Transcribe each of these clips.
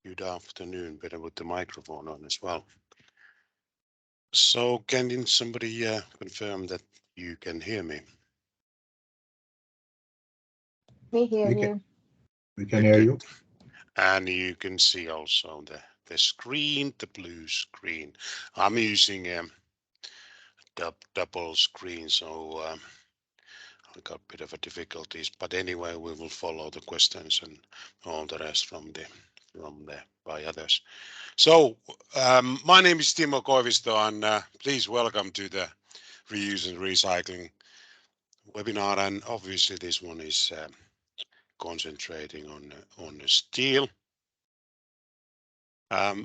Good afternoon. Better with the microphone on as well. So can somebody confirm that you can hear me? We hear you. We can hear you. And you can see also the screen, the blue screen. I'm using a double screen, so I got a bit of a difficulties. But anyway, we will follow the questions and all the rest from by others. So my name is Timo Koivisto, and please welcome to the reuse and recycling webinar. And obviously, this one is concentrating on steel. I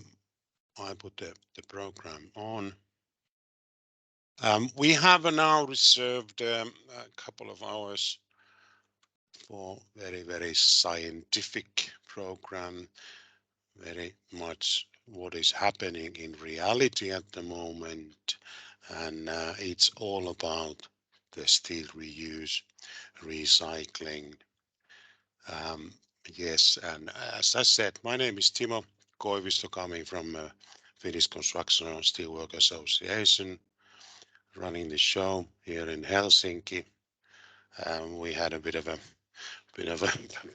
put the program on. We have now reserved a couple of hours for very scientific program, very much what is happening in reality at the moment, and it's all about the steel reuse, recycling. Yes, and as I said, my name is Timo Koivisto, coming from Finnish Construction and Steelwork Association, running the show here in Helsinki. We had a bit of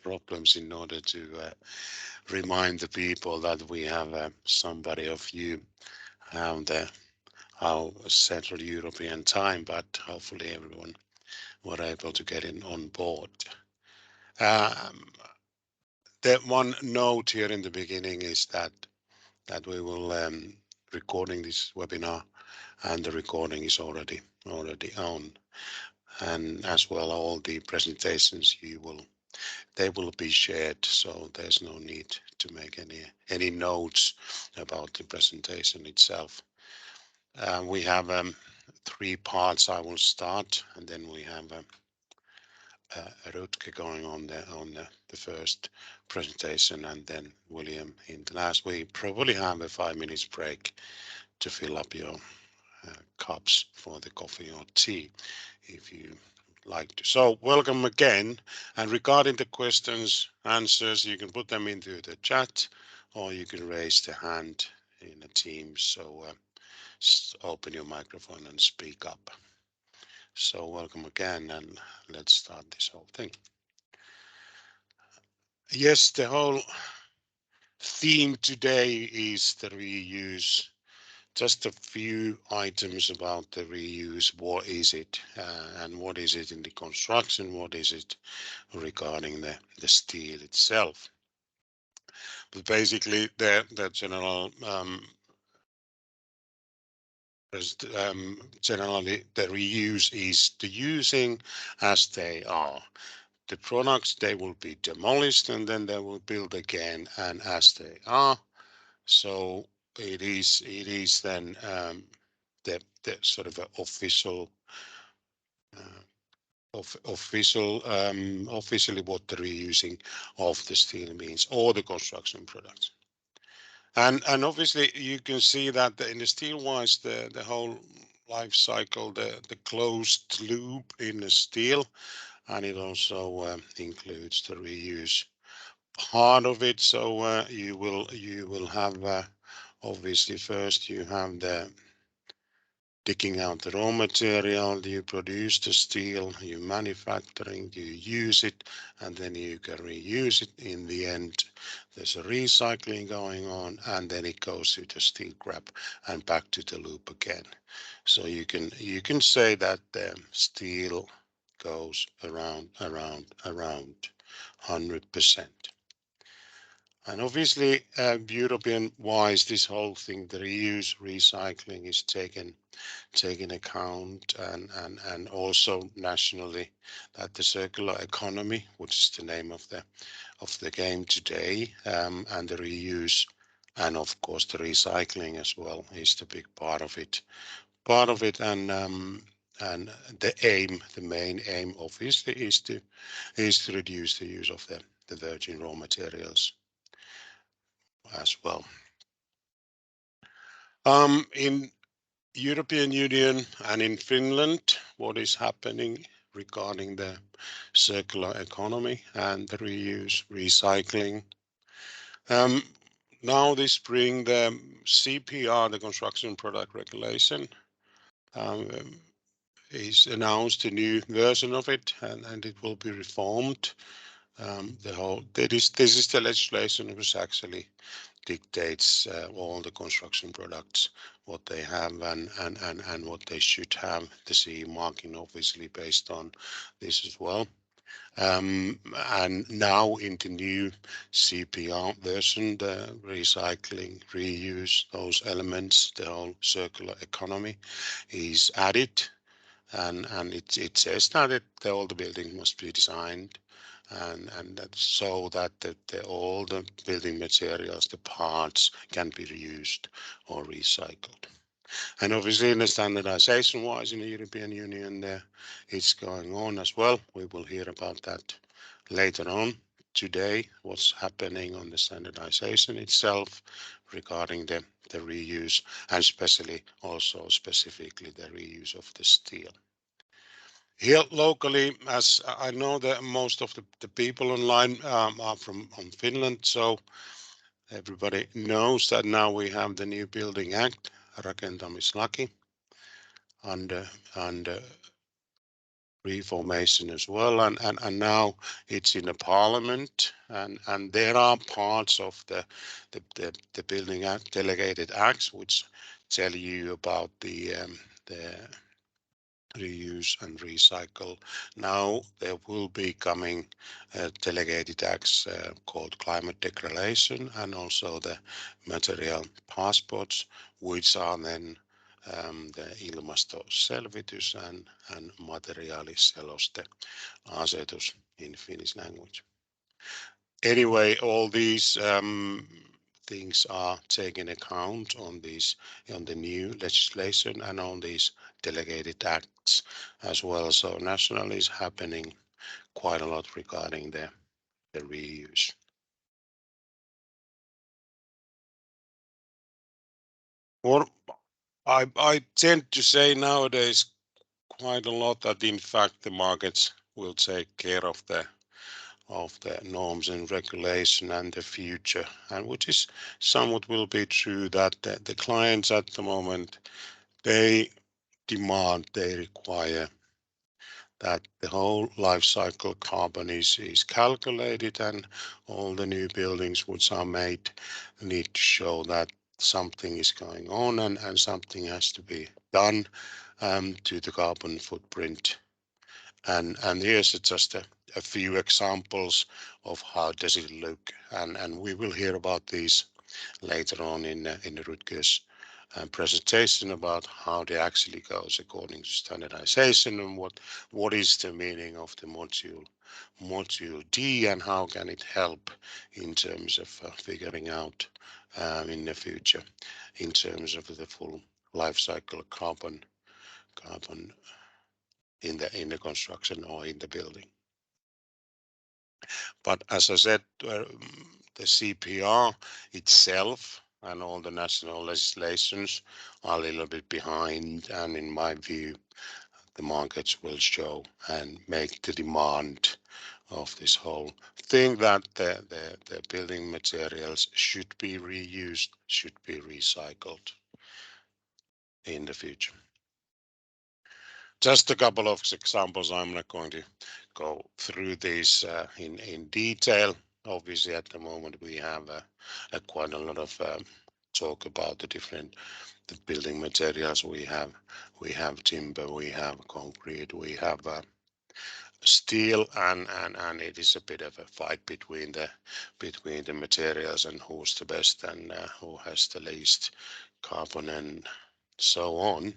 problems in order to remind the people that we have somebody of you around our Central European time, but hopefully everyone were able to get in on board. The one note here in the beginning is that we will recording this webinar, and the recording is already on, and as well all the presentations they will be shared, so there's no need to make any notes about the presentation itself. We have 3 parts. I will start, and then we have Rutger going on the first presentation, and then William in the last. We probably have a 5 minutes break to fill up your cups for the coffee or tea, if you like to. So welcome again, and regarding the questions, answers, you can put them into the chat, or you can raise the hand in a team. So open your microphone and speak up. So welcome again, and let's start this whole thing. Yes, the whole theme today is the reuse. Just a few items about the reuse. What is it, and what is it in the construction? What is it regarding the steel itself? But basically, the general generally the reuse is the using as they are. The products, they will be demolished and then they will build again, and as they are. So it is then the sort of officially what the reusing of the steel means, or the construction products. And obviously you can see that in the steel wise, the whole life cycle, the closed loop in the steel, and it also includes the reuse part of it. So you will have obviously first you have the digging out the raw material, you produce the steel, you manufacturing, you use it, and then you can reuse it. In the end, there's a recycling going on, and then it goes to the steel scrap and back to the loop again. So you can say that the steel goes around 100%. And obviously, European wise, this whole thing, the reuse, recycling is taken account, and also nationally, that the circular economy, which is the name of the game today, and the reuse, and of course the recycling as well, is the big part of it. And the main aim obviously is to reduce the use of the virgin raw materials as well. In European Union and in Finland, what is happening regarding the circular economy and the reuse, recycling? now this spring, the CPR, the Construction Product Regulation, is announced a new version of it, and it will be reformed. This is the legislation which actually dictates all the construction products, what they have and what they should have. The CE marking obviously based on this as well. And now in the new CPR version, the recycling, reuse, those elements, the whole circular economy is added. And it says that all the building must be designed and so that all the building materials, the parts, can be reused or recycled. And obviously in the standardization wise in the European Union, it's going on as well. We will hear about that later on today, what's happening on the standardization itself regarding the reuse, and especially also specifically the reuse of the steel. Here locally, as I know that most of the people online are from Finland, so everybody knows that now we have the new Building Act, Rakentamislaki, and reformation as well, and now it's in the parliament, and there are parts of the Building Act delegated acts which tell you about the reuse and recycle. Now there will be coming delegated acts called climate declaration and also the material passports, which are then the ilmastoselvitys and materiaaliselosteasetus in Finnish language. Anyway, all these things are taken account on the new legislation and on these delegated acts as well. So nationally is happening quite a lot regarding the reuse. Or I tend to say nowadays quite a lot that in fact the markets will take care of the norms and regulation and the future, and which is somewhat will be true that the clients at the moment, they demand, they require that the whole life cycle carbon is calculated, and all the new buildings which are made need to show that something is going on and something has to be done to the carbon footprint. And here's just a few examples of how does it look, and we will hear about these later on in Rutger's presentation about how it actually goes according to standardization and what is the meaning of the module D and how can it help in terms of figuring out in the future in terms of the full life cycle carbon in the construction or in the building. But as I said, the CPR itself and all the national legislations are a little bit behind, and in my view, the markets will show and make the demand of this whole thing that the building materials should be reused, should be recycled in the future. Just a couple of examples. I'm not going to go through these in detail. Obviously, at the moment we have quite a lot of talk about the building materials. We have timber, we have concrete, we have steel, and it is a bit of a fight between the materials and who's the best and who has the least carbon and so on.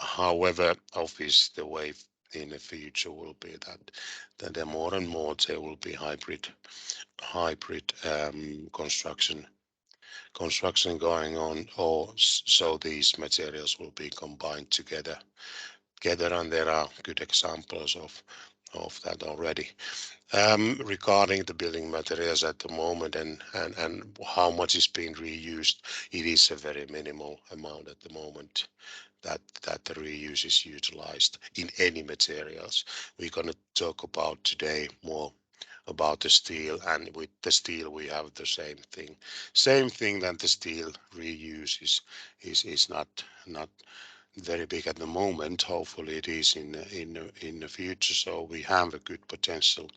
However, obviously the way in the future will be that there more and more there will be hybrid construction going on, or so these materials will be combined together, and there are good examples of that already. Regarding the building materials at the moment and how much is being reused, it is a very minimal amount at the moment that the reuse is utilized in any materials. We're going to talk about today more about the steel, and with the steel we have the same thing that the steel reuse is not very big at the moment. Hopefully it is in the future, so we have a good potential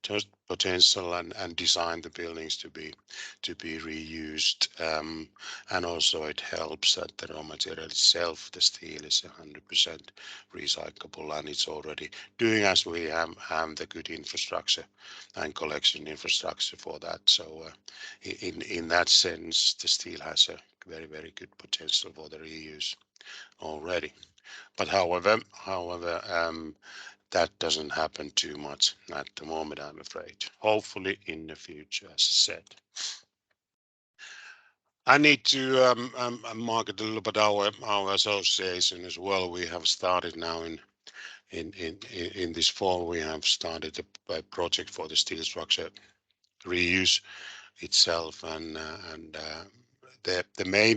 and design the buildings to be reused, and also it helps that the raw material itself, the steel, is 100% recyclable, and it's already doing, as we have the good infrastructure and collection infrastructure for that. So in that sense, the steel has a very good potential for the reuse already. But however, that doesn't happen too much at the moment, I'm afraid. Hopefully in the future, as said. I need to market a little bit our association as well. We have started now in this fall. We have started a project for the steel structure reuse itself, and the main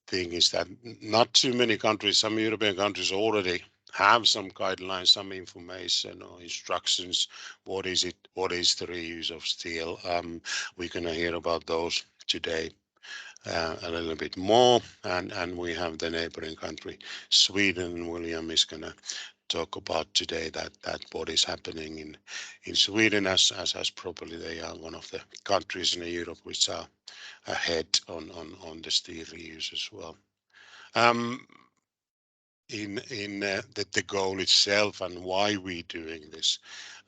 thing is that not too many countries, some European countries already have some guidelines, some information or instructions. What is the reuse of steel? We're going to hear about those today a little bit more, and we have the neighboring country Sweden. William is going to talk about today that what is happening in Sweden, as probably they are one of the countries in Europe which are ahead on the steel reuse as well. In the goal itself and why we're doing this,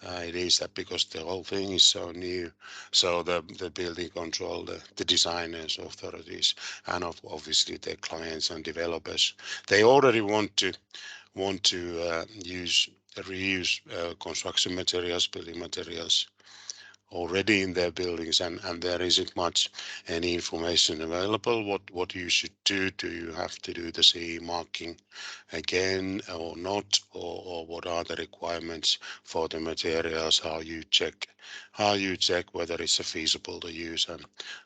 it is that because the whole thing is so new, so the building control, the designers, authorities, and obviously their clients and developers, they already want to reuse construction materials, building materials already in their buildings, and there isn't much any information available what you should do. Do you have to do the CE marking again or not, or what are the requirements for the materials, how you check whether it's feasible to use,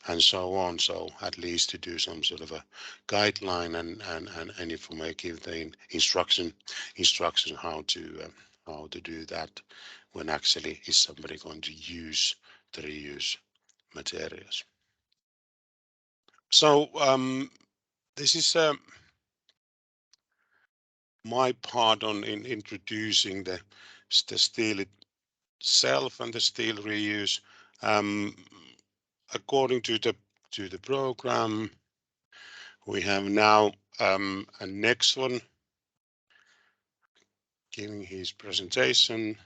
and so on. So at least to do some sort of a guideline and if we may give the instruction how to do that when actually is somebody going to use the reuse materials. So this is my part in introducing the steel itself and the steel reuse. According to the program, we have now a next one giving his presentation.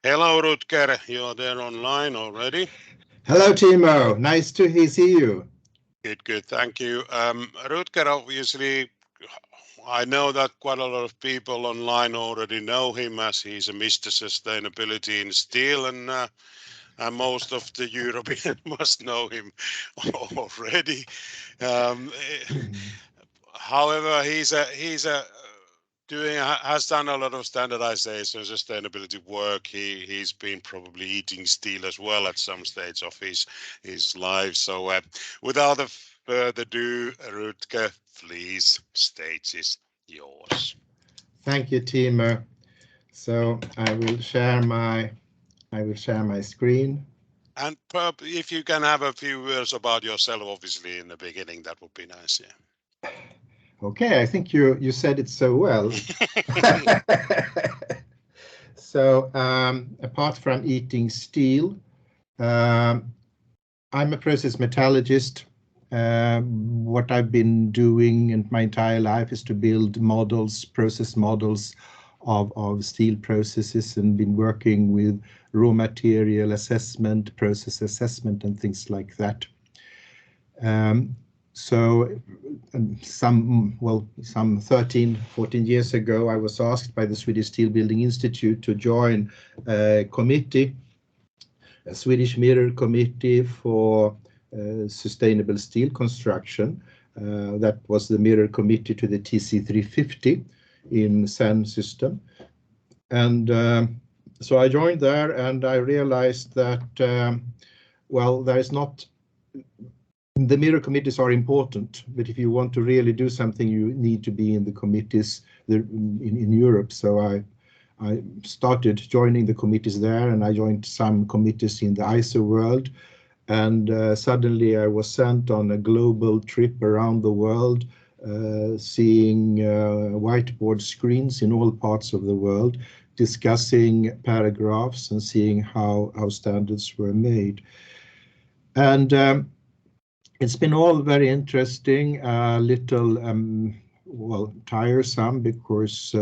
Hello, Rutger, you're there online already. Hello, Timo. Nice to see you. Good. Thank you. Rutger, obviously, I know that quite a lot of people online already know him, as he's a Mr. Sustainability in Steel, and most of the Europeans must know him already. However, he's has done a lot of standardization, sustainability work. He's been probably eating steel as well at some stage of his life. So without further ado, Rutger, please, stage is yours. Thank you, Timo. So I will share my screen. And if you can have a few words about yourself, obviously in the beginning, that would be nice. Yeah. Okay, I think you said it so well. So apart from eating steel, I'm a process metallurgist. What I've been doing in my entire life is to build models, process models of steel processes, and been working with raw material assessment, process assessment, and things like that. So some 13, 14 years ago, I was asked by the Swedish Steel Building Institute to join a committee, a Swedish mirror committee for sustainable steel construction. That was the mirror committee to the TC350 in SEN system. And so I joined there, and I realized that, there is not... The mirror committees are important, but if you want to really do something, you need to be in the committees in Europe. So I started joining the committees there, and I joined some committees in the ISO world. And suddenly I was sent on a global trip around the world, seeing whiteboard screens in all parts of the world, discussing paragraphs and seeing how our standards were made. And it's been all very interesting, a little, well, tiresome, because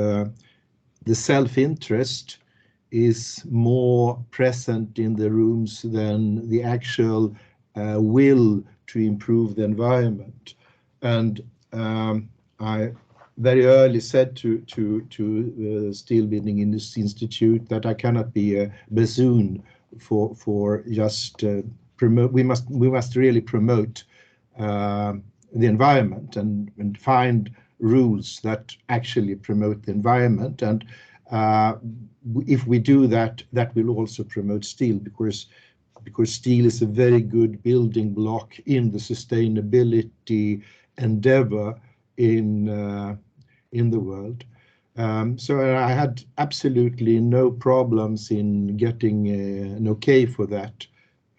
the self-interest is more present in the rooms than the actual will to improve the environment. And I very early said to Steel Building Industry Institute that I cannot be a bassoon for just promote. We must really promote the environment and find rules that actually promote the environment. And if we do that, that will also promote steel, because steel is a very good building block in the sustainability endeavor in the world. So I had absolutely no problems in getting an okay for that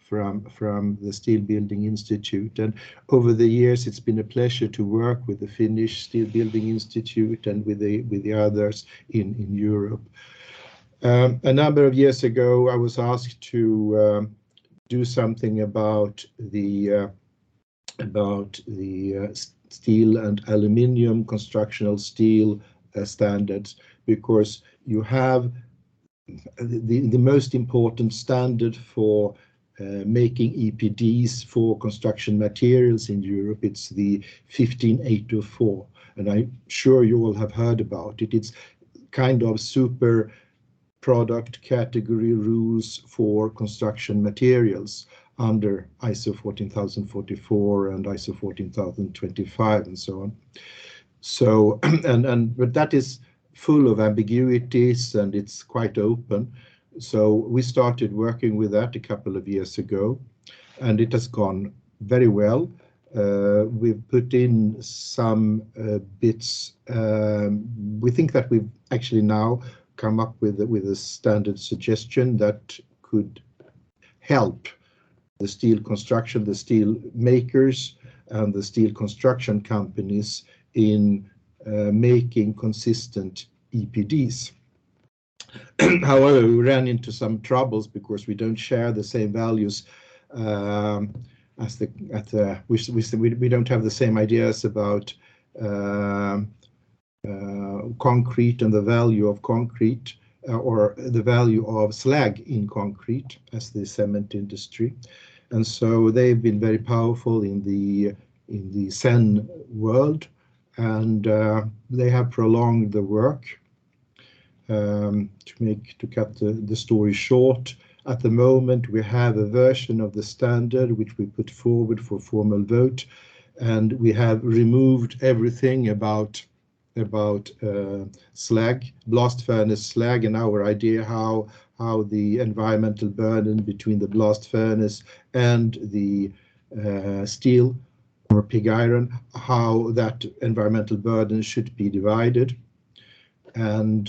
from the Steel Building Institute. And over the years, it's been a pleasure to work with the Finnish Steel Building Institute and with the others in Europe. A number of years ago, I was asked to do something about the steel and aluminium constructional steel standards, because you have the most important standard for making EPDs for construction materials in Europe. It's the 15804, and I'm sure you all have heard about it. It's kind of super product category rules for construction materials under ISO 14044 and ISO 14025 and so on. So but that is full of ambiguities, and it's quite open. So we started working with that a couple of years ago, and it has gone very well. We've put in some bits. We think that we've actually now come up with a standard suggestion that could help the steel construction, the steel makers, and the steel construction companies in making consistent EPDs. However, we ran into some troubles because we don't share the same values we don't have the same ideas about concrete and the value of concrete, or the value of slag in concrete as the cement industry. And so they've been very powerful in the CEN world, and they have prolonged the work. To cut the story short, at the moment we have a version of the standard which we put forward for formal vote, and we have removed everything about slag, blast furnace slag, and our idea how the environmental burden between the blast furnace and the steel or pig iron, how that environmental burden should be divided. And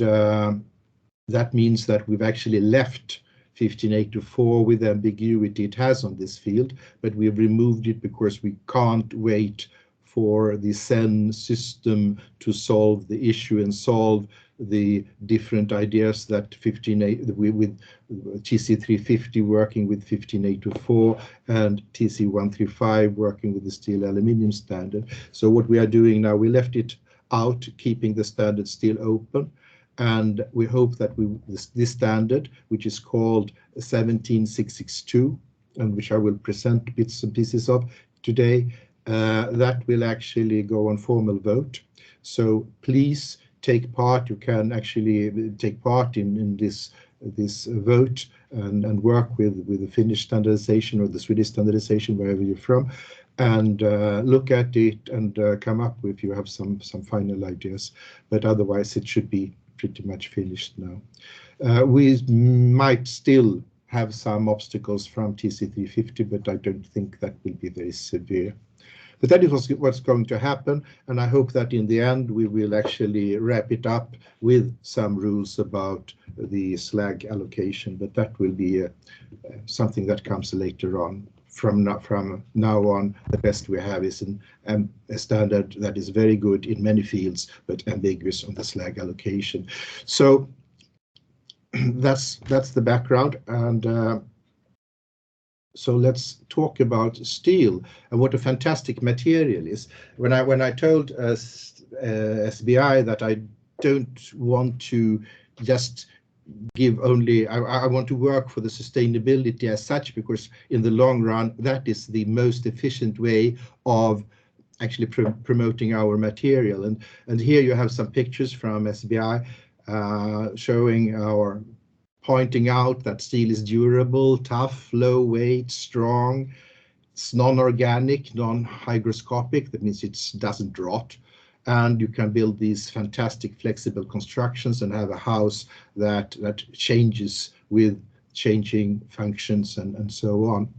that means that we've actually left 15804 with the ambiguity it has on this field, but we've removed it because we can't wait for the CEN system to solve the issue and solve the different ideas that with TC350 working with 15804 and TC135 working with the steel aluminium standard. So what we are doing now, we left it out, keeping the standard still open, and we hope that this standard, which is called 17662, and which I will present bits and pieces of today, that will actually go on formal vote. So please take part. You can actually take part in this vote and work with the Finnish standardization or the Swedish standardization, wherever you're from, and look at it and come up with, you have some final ideas, but otherwise it should be pretty much finished now. We might still have some obstacles from TC350, but I don't think that will be very severe. But that is what's going to happen, and I hope that in the end we will actually wrap it up with some rules about the slag allocation, but that will be something that comes later on. From now on, the best we have is a standard that is very good in many fields, but ambiguous on the slag allocation. So that's the background, and so let's talk about steel and what a fantastic material is. When I told SBI that I don't want to just give only, I want to work for the sustainability as such, because in the long run that is the most efficient way of actually promoting our material. And here you have some pictures from SBI showing our pointing out that steel is durable, tough, low weight, strong. It's non-organic, non-hygroscopic. That means it doesn't rot. And you can build these fantastic flexible constructions and have a house that changes with changing functions and so on.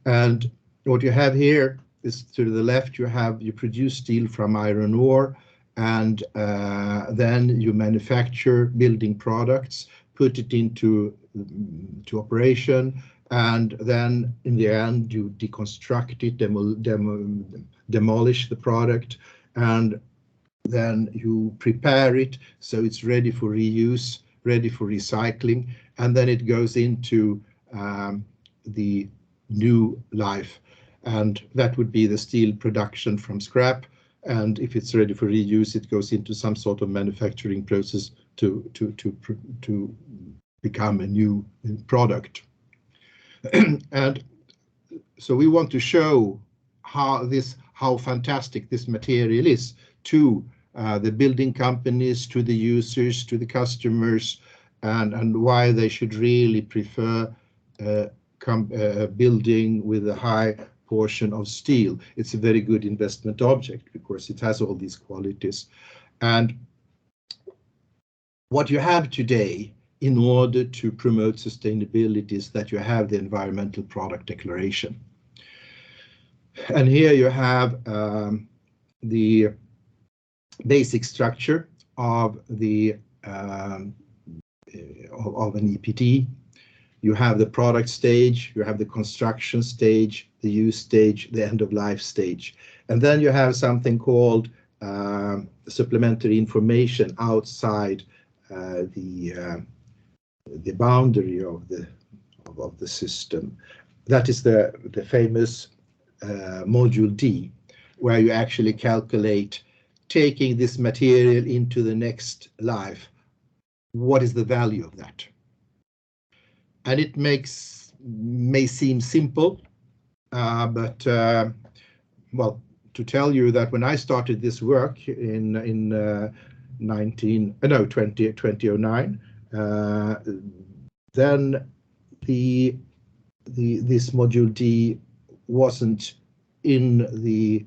And what you have here is, to the left, you produce steel from iron ore, and then you manufacture building products, put it into operation, and then in the end you deconstruct it, demolish the product, and then you prepare it so it's ready for reuse, ready for recycling, and then it goes into the new life, and that would be the steel production from scrap. And if it's ready for reuse, it goes into some sort of manufacturing process to become a new product. And so we want to show how fantastic this material is to the building companies, to the users, to the customers, and why they should really prefer building with a high portion of steel. It's a very good investment object because it has all these qualities. And what you have today in order to promote sustainability is that you have the environmental product declaration. And here you have the basic structure of an EPD. You have the product stage, you have the construction stage, the use stage, the end of life stage. And then you have something called supplementary information outside the boundary of the system. That is the famous module D, where you actually calculate, taking this material into the next life, what is the value of that? And it may seem simple, but well, to tell you that when I started this work in 2009, then this module D wasn't in the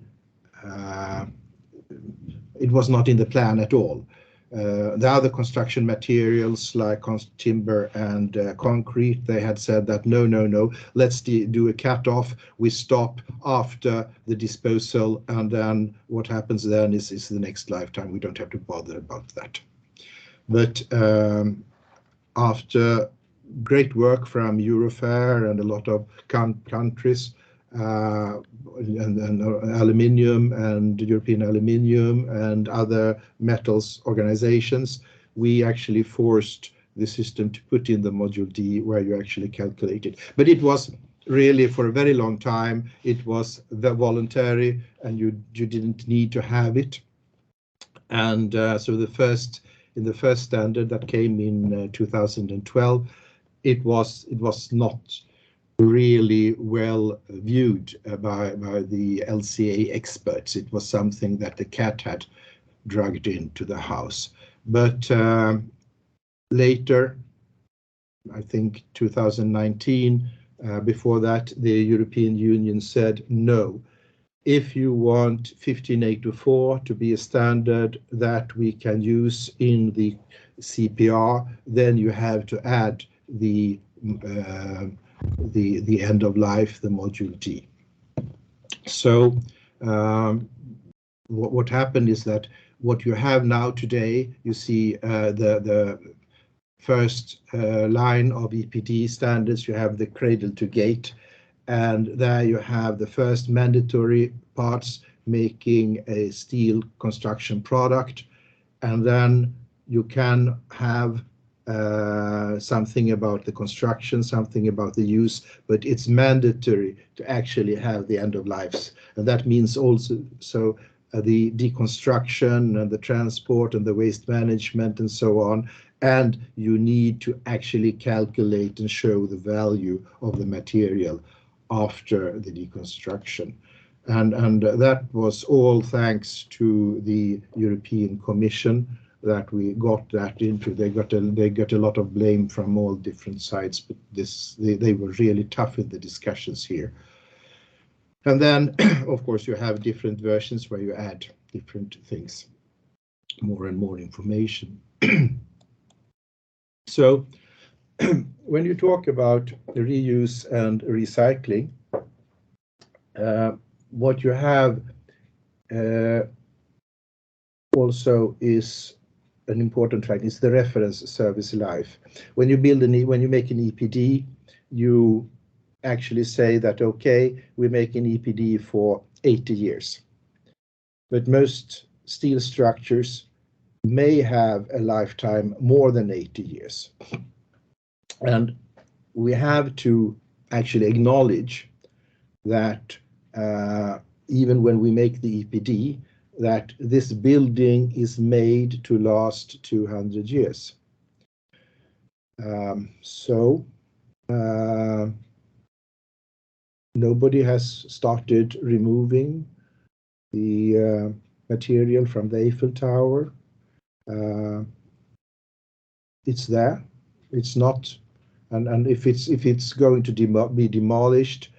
it was not in the plan at all. The other construction materials like timber and concrete, they had said that no, let's do a cut-off. We stop after the disposal, and then what happens then is the next lifetime. We don't have to bother about that. But after great work from Eurofair and a lot of countries, and aluminium and European aluminium and other metals organizations, we actually forced the system to put in the module D, where you actually calculate it. But it was really, for a very long time, it was voluntary, and you didn't need to have it. And so in the first standard that came in 2012, it was not really well viewed by the LCA experts. It was something that the cat had dragged into the house. But later, I think 2019, before that, the European Union said, no, if you want 15824 to be a standard that we can use in the CPR, then you have to add the end of life, the module D. So What happened is that what you have now today, you see the first line of EPD standards, you have the cradle to gate, and there you have the first mandatory parts making a steel construction product, and then you can have something about the construction, something about the use, but it's mandatory to actually have the end of lives. And that means also the deconstruction and the transport and the waste management and so on. And you need to actually calculate and show the value of the material after the deconstruction. And that was all thanks to the European Commission that we got that into. They got a lot of blame from all different sides, but they were really tough in the discussions here. And then, of course, you have different versions where you add different things, more and more information. So when you talk about reuse and recycling, what you have also is an important fact is the reference service life. When you make an EPD, you actually say that, okay, we make an EPD for 80 years. But most steel structures may have a lifetime more than 80 years. And we have to actually acknowledge that even when we make the EPD, that this building is made to last 200 years. Nobody has started removing the material from the Eiffel Tower. It's there. It's not, and if it's going to be demolished,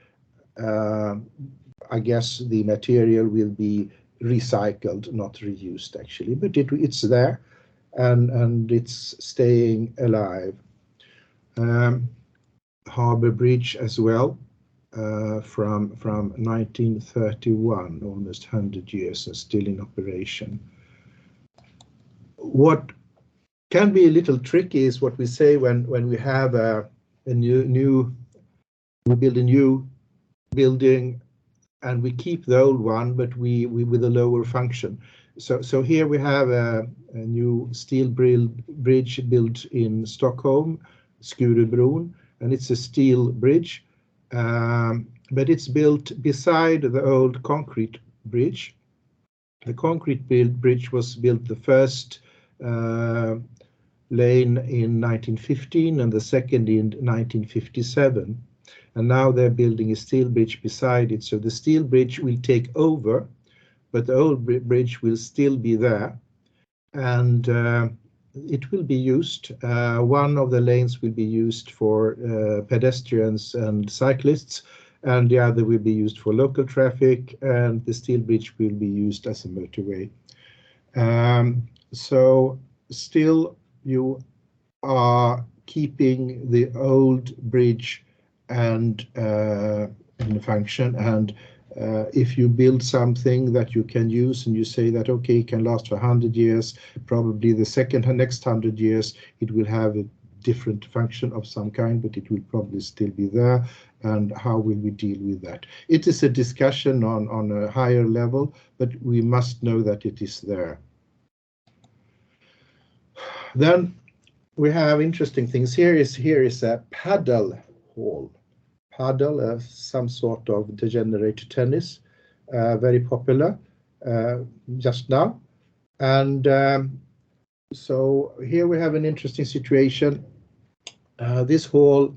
I guess the material will be recycled, not reused actually, but it's there, and it's staying alive. Harbour Bridge as well, from 1931, almost 100 years, and still in operation. What can be a little tricky is what we say when we have we build a new building and we keep the old one, but we with a lower function. So here we have a new steel bridge built in Stockholm, Skurubron, and it's a steel bridge, but it's built beside the old concrete bridge. The concrete bridge was built the first lane in 1915 and the second in 1957. And now they're building a steel bridge beside it. So the steel bridge will take over, but the old bridge will still be there. And it will be used. One of the lanes will be used for pedestrians and cyclists, and the other will be used for local traffic, and the steel bridge will be used as a motorway. So still you are keeping the old bridge and in function, and if you build something that you can use and you say that okay, it can last for 100 years, probably the next 100 years it will have a different function of some kind, but it will probably still be there. And how will we deal with that? It is a discussion on a higher level, but we must know that it is there. Then we have interesting things. Here is a paddle hall. Paddle, some sort of degenerate tennis, very popular just now. And so here we have an interesting situation. This hall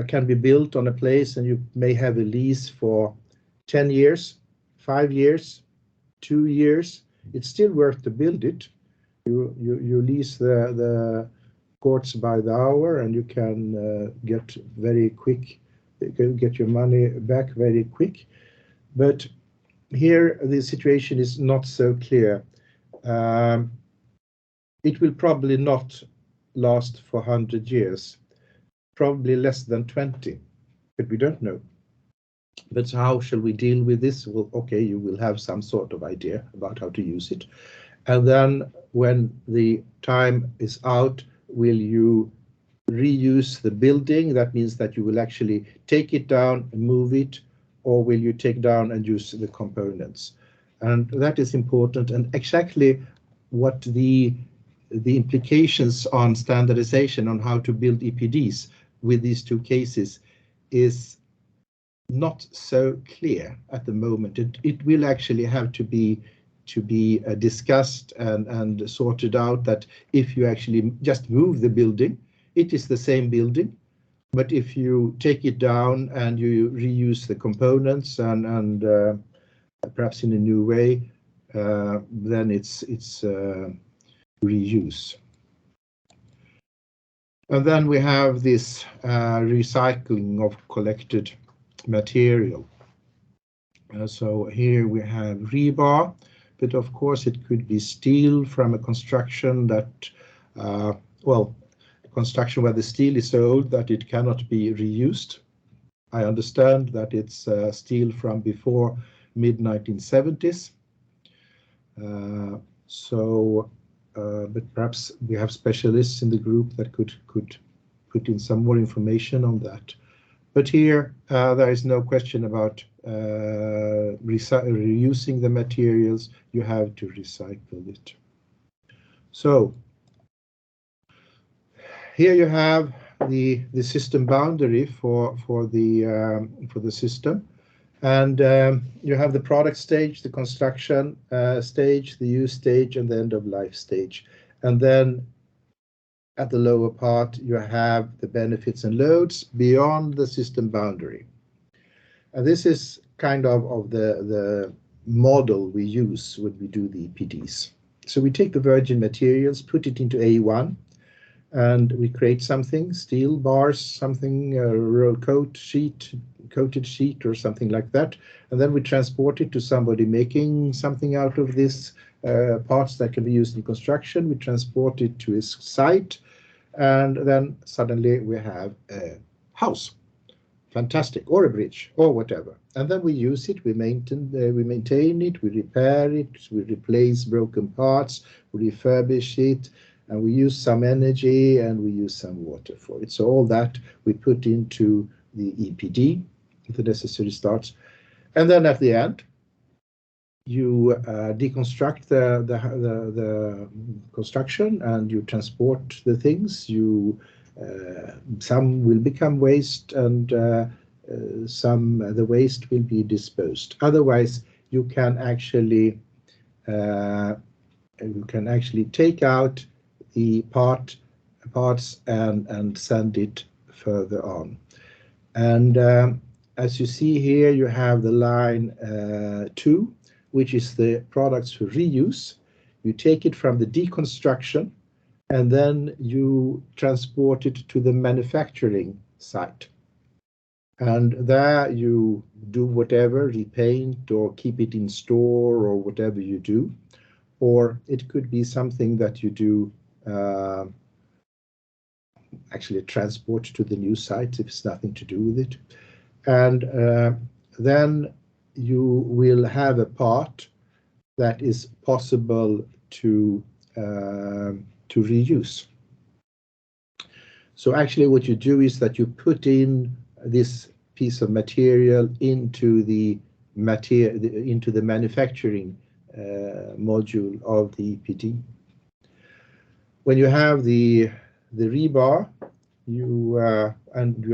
can be built on a place, and you may have a lease for 10 years, 5 years, 2 years. It's still worth to build it. You lease the courts by the hour, and you can get very quick. You can get your money back very quick. But here the situation is not so clear. It will probably not last for 100 years, probably less than 20, but we don't know. But how shall we deal with this? Well, okay, you will have some sort of idea about how to use it. And then when the time is out, will you reuse the building? That means that you will actually take it down and move it, or will you take down and use the components? And that is important, and exactly what the implications on standardization on how to build EPDs with these two cases is not so clear at the moment. It will actually have to be discussed and sorted out, that if you actually just move the building, it is the same building, but if you take it down and you reuse the components and perhaps in a new way, then it's reuse. And then we have this recycling of collected material. So here we have rebar, but of course it could be steel from a construction that, well, construction where the steel is so old that it cannot be reused. I understand that it's steel from before mid-1970s. But perhaps we have specialists in the group that could put in some more information on that. But here there is no question about reusing the materials. You have to recycle it. So here you have the system boundary for the system, and you have the product stage, the construction stage, the use stage, and the end of life stage. And then at the lower part you have the benefits and loads beyond the system boundary. And this is kind of the model we use when we do the EPDs. So we take the virgin materials, put it into A1, and we create something, steel bars, something, coated sheet or something like that. And then we transport it to somebody making something out of this, parts that can be used in construction. We transport it to a site, and then suddenly we have a house. Fantastic, or a bridge, or whatever. And then we use it, we maintain it, we repair it, we replace broken parts, we refurbish it, and we use some energy and we use some water for it. So all that we put into the EPD, the necessary starts. And then at the end, you deconstruct the construction and you transport the things. Some will become waste, and the waste will be disposed. Otherwise, you can actually take out the parts and send it further on. And as you see here, you have the line 2, which is the products for reuse. You take it from the deconstruction, and then you transport it to the manufacturing site. And there you do whatever, repaint or keep it in store or whatever you do. Or it could be something that you do actually transport to the new site if it's nothing to do with it. And then you will have a part that is possible to reuse. So actually what you do is that you put in this piece of material into the manufacturing module of the EPD. When you have the rebar, you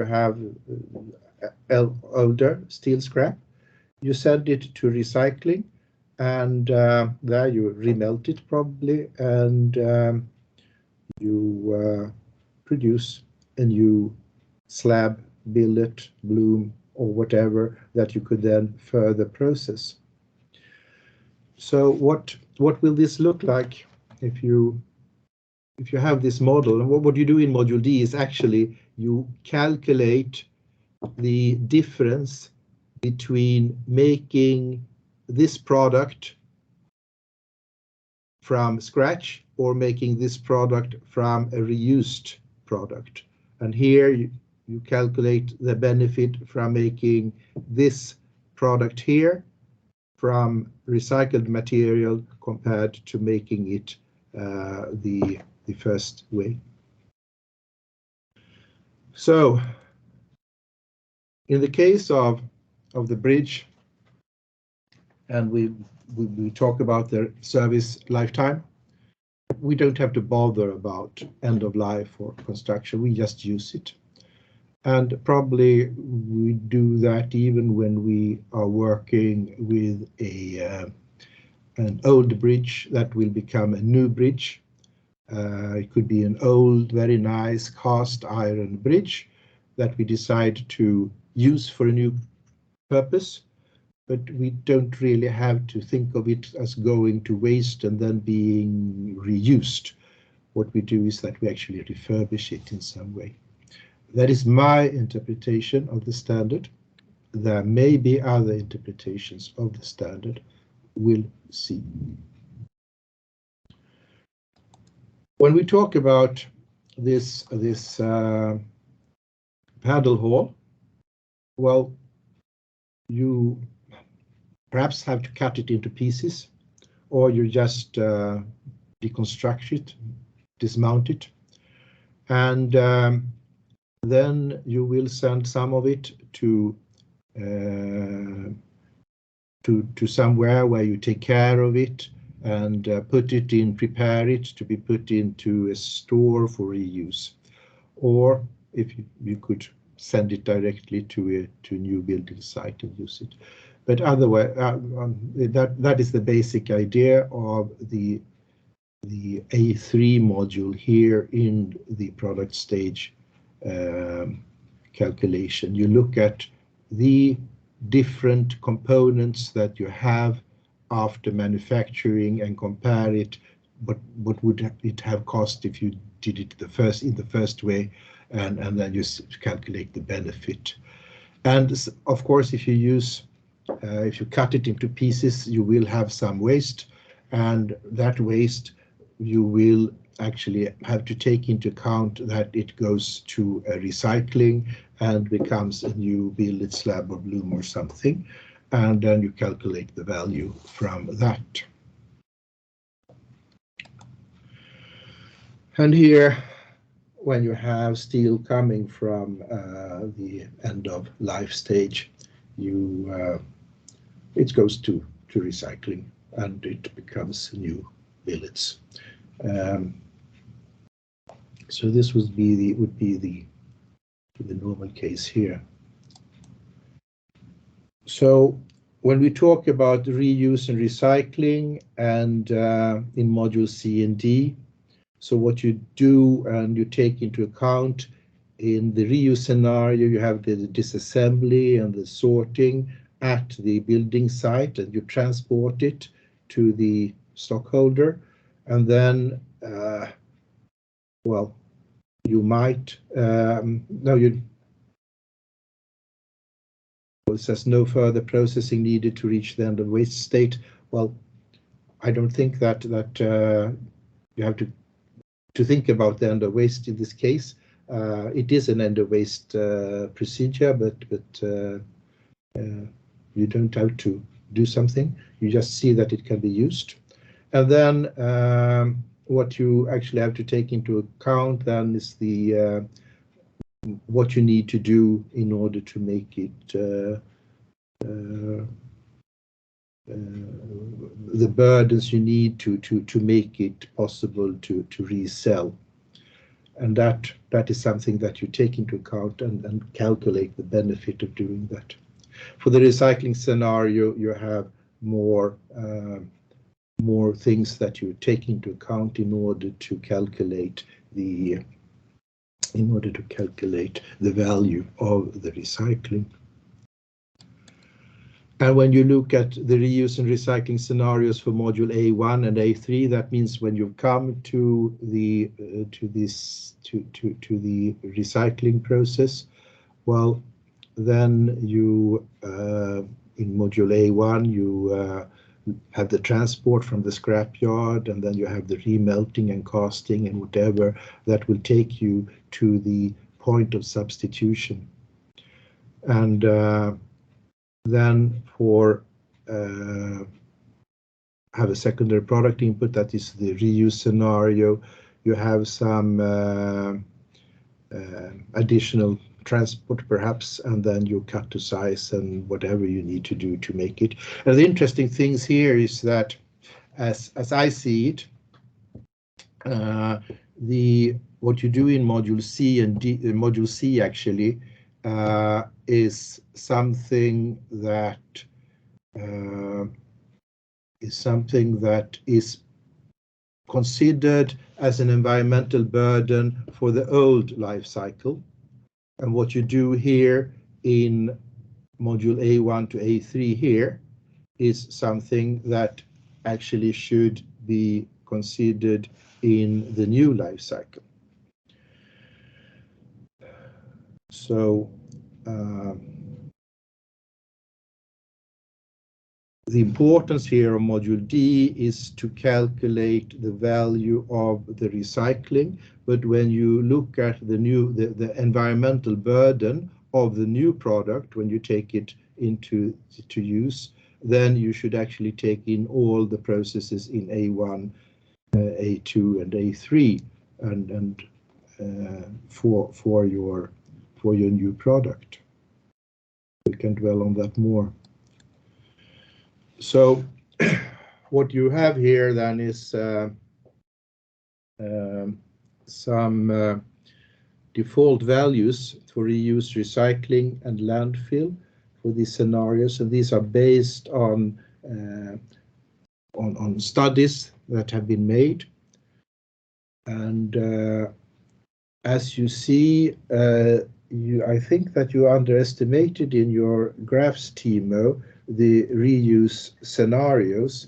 have older steel scrap, you send it to recycling, and there you remelt it probably, and you produce a new slab, billet, bloom, or whatever that you could then further process. So what will this look like if you have this model? And what you do in module D is actually you calculate the difference between making this product from scratch or making this product from a reused product. And here you calculate the benefit from making this product here from recycled material compared to making it the first way. So in the case of the bridge, and we talk about the service lifetime, we don't have to bother about end of life or construction, we just use it. And probably we do that even when we are working with an old bridge that will become a new bridge. It could be an old, very nice cast iron bridge that we decide to use for a new purpose, but we don't really have to think of it as going to waste and then being reused. What we do is that we actually refurbish it in some way. That is my interpretation of the standard. There may be other interpretations of the standard. We'll see. When we talk about this paddle hall, well, you perhaps have to cut it into pieces, or you just deconstruct it, dismount it, and then you will send some of it to somewhere where you take care of it and prepare it to be put into a store for reuse, or if you could send it directly to a new building site and use it. But otherwise, that is the basic idea of the A3 module here in the product stage calculation. You look at the different components that you have after manufacturing and compare it, but what would it have cost if you did it in the first way, and then you calculate the benefit. And of course, if you cut it into pieces, you will have some waste, and that waste you will actually have to take into account that it goes to a recycling and becomes a new billet, slab or bloom or something, and then you calculate the value from that. And here, when you have steel coming from the end of life stage, it goes to recycling and it becomes new billets. So this would be the normal case here. So when we talk about reuse and recycling and in module C and D, so what you do and you take into account in the reuse scenario, you have the disassembly and the sorting at the building site, and you transport it to the stockholder, and then well, you might it says no further processing needed to reach the end of waste state. Well, I don't think that you have to think about the end of waste in this case. It is an end of waste procedure, but you don't have to do something. You just see that it can be used. And then what you actually have to take into account then is the what you need to do in order to make it the burdens you need to make it possible to resell. And that is something that you take into account and calculate the benefit of doing that. For the recycling scenario, you have more things that you take into account in order to calculate the value of the recycling. And when you look at the reuse and recycling scenarios for module A1 and A3, that means when you come to the recycling process, well, then you in module A1 you have the transport from the scrapyard, and then you have the remelting and casting and whatever that will take you to the point of substitution. And then for have a secondary product input, that is the reuse scenario. You have some additional transport perhaps, and then you cut to size and whatever you need to do to make it. And the interesting things here is that, as I see it, what you do in module C and module C actually is something that is considered as an environmental burden for the old life cycle. And what you do here in module A1 to A3 here is something that actually should be considered in the new life cycle. So the importance here of module D is to calculate the value of the recycling, but when you look at the environmental burden of the new product, when you take it into use, then you should actually take in all the processes in A1, A2, and A3, and for your new product. We can dwell on that more. So what you have here then is some default values for reuse, recycling, and landfill for these scenarios, and these are based on studies that have been made. And as you see, I think that you underestimated in your graphs, Timo, the reuse scenarios.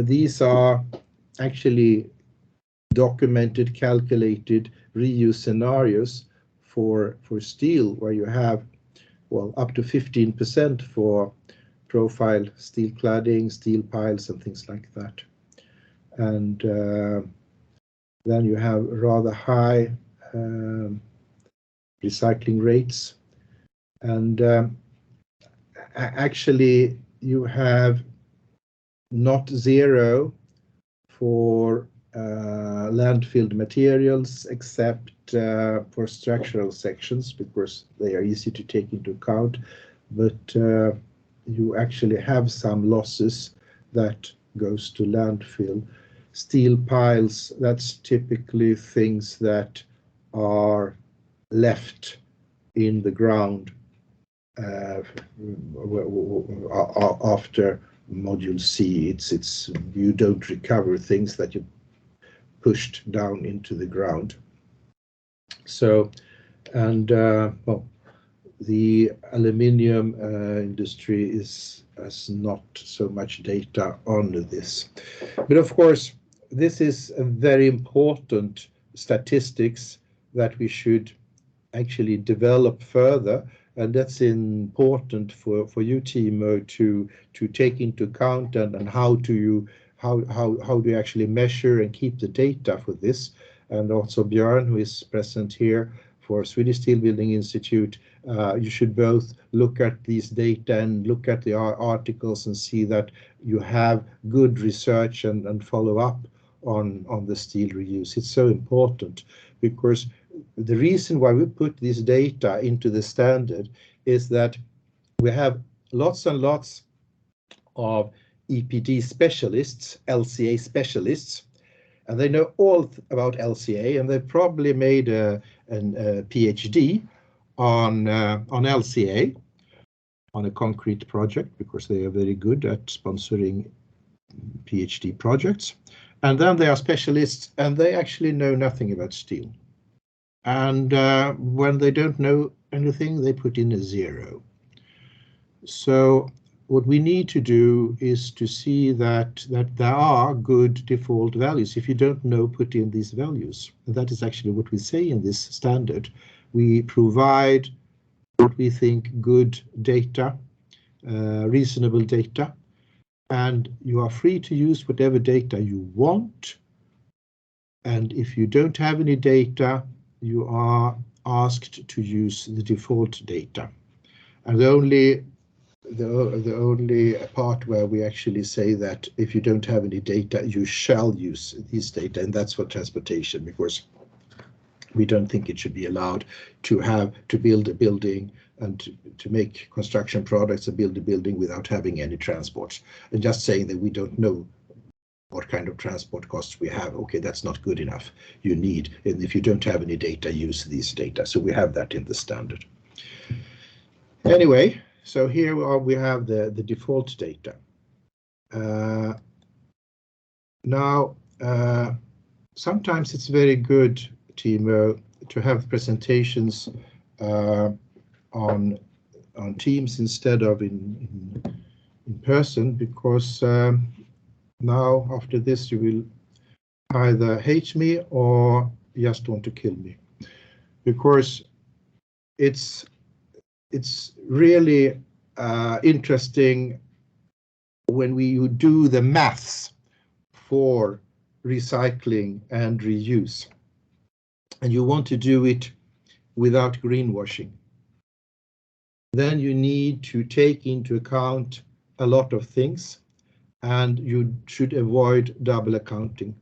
These are actually documented, calculated reuse scenarios for steel, where you have, well, up to 15% for profile steel cladding, steel piles, and things like that. And then you have rather high recycling rates. And actually, you have not zero for landfilled materials, except for structural sections, because they are easy to take into account. But you actually have some losses that goes to landfill. Steel piles, that's typically things that are left in the ground after module C. It's you don't recover things that you pushed down into the ground. So, and well, the aluminium industry has not so much data on this, but of course this is a very important statistics that we should actually develop further, and that's important for you, Timo, to take into account, and how do you actually measure and keep the data for this. And also Björn, who is present here for Swedish Steel Building Institute, you should both look at these data and look at the articles and see that you have good research and follow up on the steel reuse. It's so important, because the reason why we put this data into the standard is that we have lots and lots of EPD specialists, LCA specialists, and they know all about LCA, and they probably made a PhD on LCA, on a concrete project, because they are very good at sponsoring PhD projects. And then they are specialists, and they actually know nothing about steel. And when they don't know anything, they put in a 0. So what we need to do is to see that there are good default values. If you don't know, put in these values. And that is actually what we say in this standard. We provide what we think good data, reasonable data, and you are free to use whatever data you want. And if you don't have any data, you are asked to use the default data, and the only part where we actually say that if you don't have any data, you shall use these data, and that's for transportation, because we don't think it should be allowed to build a building and to make construction products and build a building without having any transport. And just saying that we don't know what kind of transport costs we have, okay, that's not good enough. You need, and if you don't have any data, use these data. So we have that in the standard. Anyway, so here we have the default data. Now, sometimes it's very good, Timo, to have presentations on Teams instead of in person, because now after this you will either hate me or just want to kill me, because it's really interesting when you do the maths for recycling and reuse, and you want to do it without greenwashing. Then you need to take into account a lot of things, and you should avoid double accounting.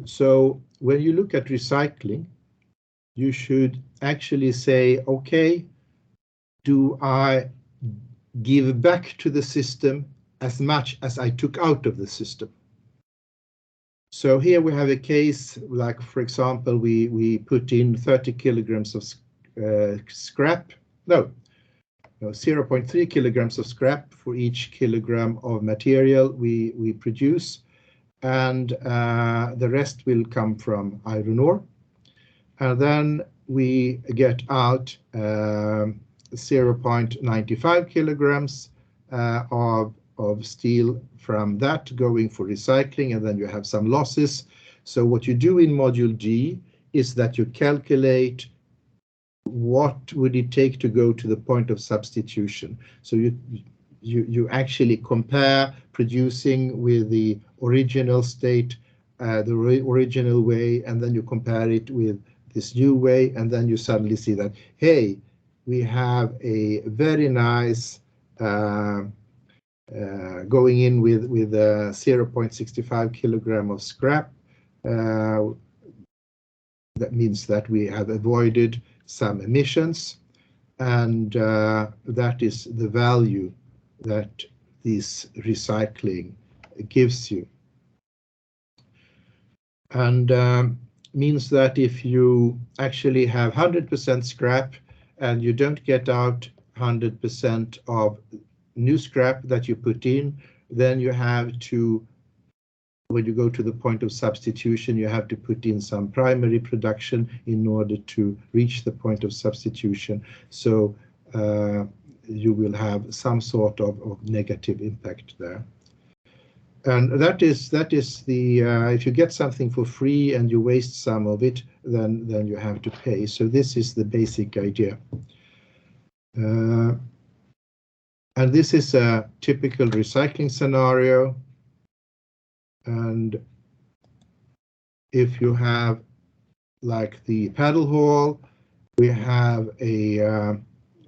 So when you look at recycling, you should actually say, okay, do I give back to the system as much as I took out of the system? So here we have a case like, for example, we put in 30 kilograms of scrap. No, 0.3 kilograms of scrap for each kilogram of material we produce, and the rest will come from iron ore. And then we get out 0.95 kilograms of steel from that going for recycling, and then you have some losses. So what you do in module D is that you calculate what would it take to go to the point of substitution. So you actually compare producing with the original state, the original way, and then you compare it with this new way, and then you suddenly see that, hey, we have a very nice going in with 0.65 kilogram of scrap. That means that we have avoided some emissions, and that is the value that this recycling gives you. And means that if you actually have 100% scrap and you don't get out 100% of new scrap that you put in, then you have to, when you go to the point of substitution, you have to put in some primary production in order to reach the point of substitution. So you will have some sort of negative impact there. And that is the if you get something for free and you waste some of it, then you have to pay. So this is the basic idea. And this is a typical recycling scenario. And if you have, like the paddle hall, we have a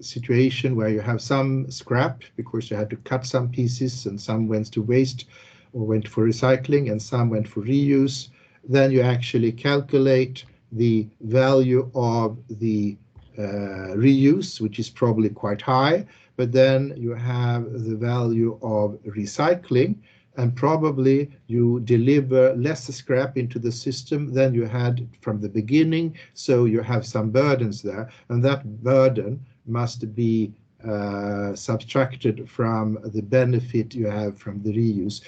situation where you have some scrap because you had to cut some pieces, and some went to waste or went for recycling, and some went for reuse. Then you actually calculate the value of the reuse, which is probably quite high, but then you have the value of recycling, and probably you deliver less scrap into the system than you had from the beginning, so you have some burdens there, and that burden must be subtracted from the benefit you have from the reuse.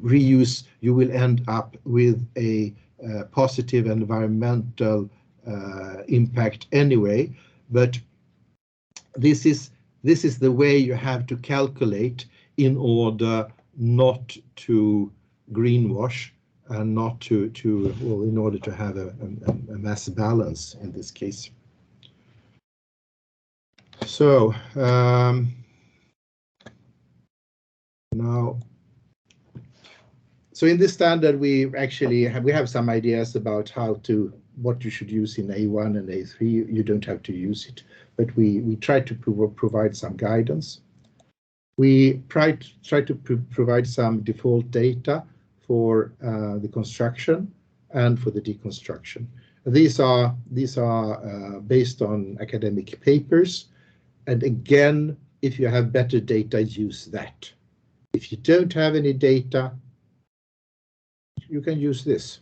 Reuse, you will end up with a positive environmental impact anyway, but this is the way you have to calculate in order not to greenwash and not to well, in order to have a mass balance in this case. So now, So in this standard, we actually have some ideas about what you should use in A1 and A3. You don't have to use it, but we try to provide some guidance. We try to provide some default data for the construction and for the deconstruction. These are based on academic papers, and again, if you have better data, use that. If you don't have any data, you can use this.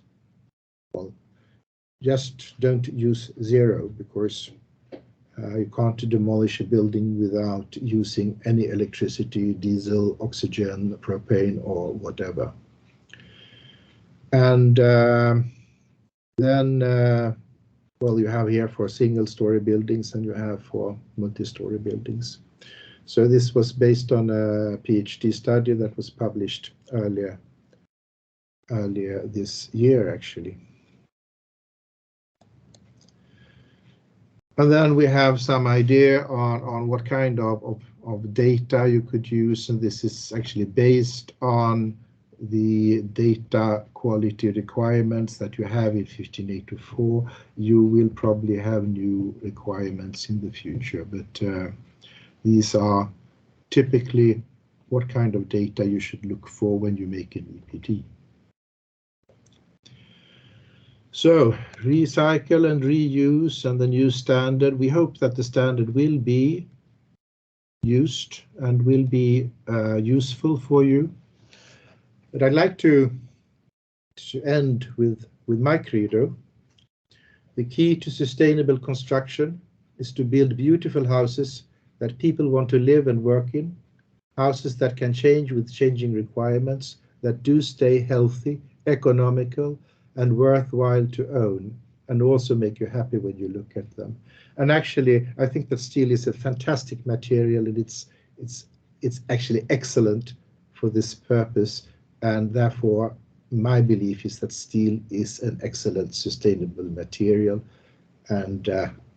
Well, just don't use 0, because you can't demolish a building without using any electricity, diesel, oxygen, propane, or whatever. And then, well, you have here for single-story buildings and you have for multi-story buildings. So this was based on a PhD study that was published earlier this year, actually. And then we have some idea on what kind of data you could use, and this is actually based on the data quality requirements that you have in 15824. You will probably have new requirements in the future, but these are typically what kind of data you should look for when you make an EPD. So recycle and reuse and the new standard. We hope that the standard will be used and will be useful for you. But I'd like to end with my credo. The key to sustainable construction is to build beautiful houses that people want to live and work in, houses that can change with changing requirements, that do stay healthy, economical, and worthwhile to own, and also make you happy when you look at them. And actually, I think that steel is a fantastic material, and it's actually excellent for this purpose. And therefore, my belief is that steel is an excellent sustainable material. And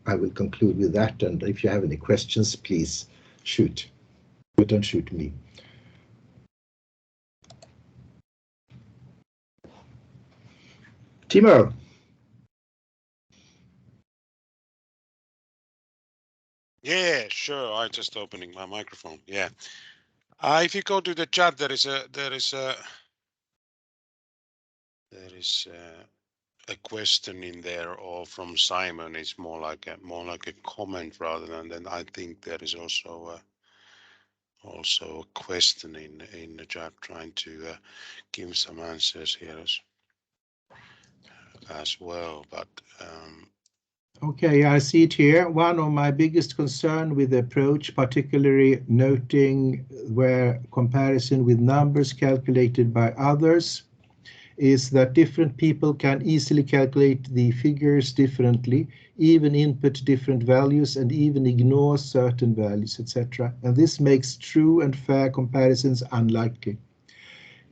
I will conclude with that. And if you have any questions, please shoot, but don't shoot me. Timo. Yeah, sure. I'm just opening my microphone. Yeah. If you go to the chat, there is a question in there, or from Simon. It's more like a comment rather than. I think there is also a question in the chat, trying to give some answers here as well. But Okay, I see it here. One of my biggest concern with the approach, particularly noting where comparison with numbers calculated by others, is that different people can easily calculate the figures differently, even input different values and even ignore certain values, etc. And this makes true and fair comparisons unlikely.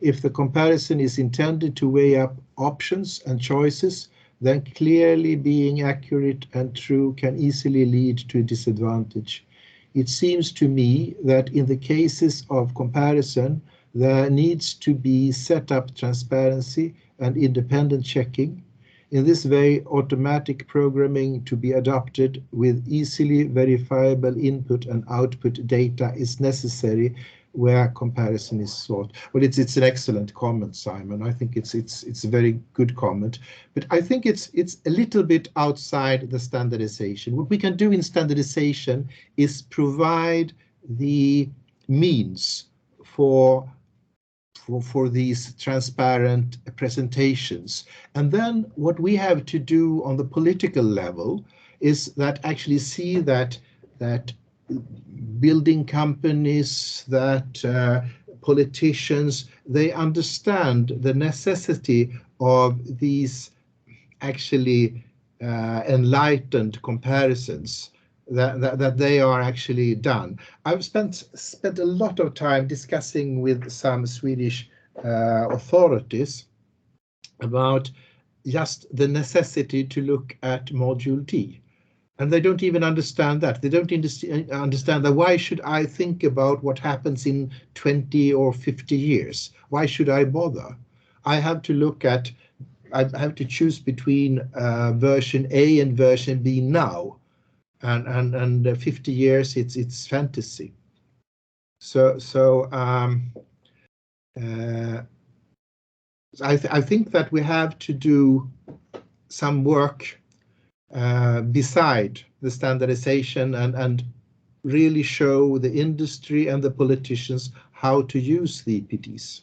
If the comparison is intended to weigh up options and choices, then clearly being accurate and true can easily lead to a disadvantage. It seems to me that in the cases of comparison, there needs to be set up transparency and independent checking. In this way, automatic programming to be adopted with easily verifiable input and output data is necessary where comparison is sought. Well, it's an excellent comment, Simon. I think it's a very good comment, but I think it's a little bit outside the standardization. What we can do in standardization is provide the means for these transparent presentations. And then what we have to do on the political level is that actually see that building companies, that politicians, they understand the necessity of these actually enlightened comparisons, that they are actually done. I've spent a lot of time discussing with some Swedish authorities about just the necessity to look at module T. And they don't even understand that. They don't understand that. Why should I think about what happens in 20 or 50 years? Why should I bother? I have to look at, I have to choose between version A and version B now, and 50 years it's fantasy. So I think that we have to do some work beside the standardization and really show the industry and the politicians how to use the EPDs.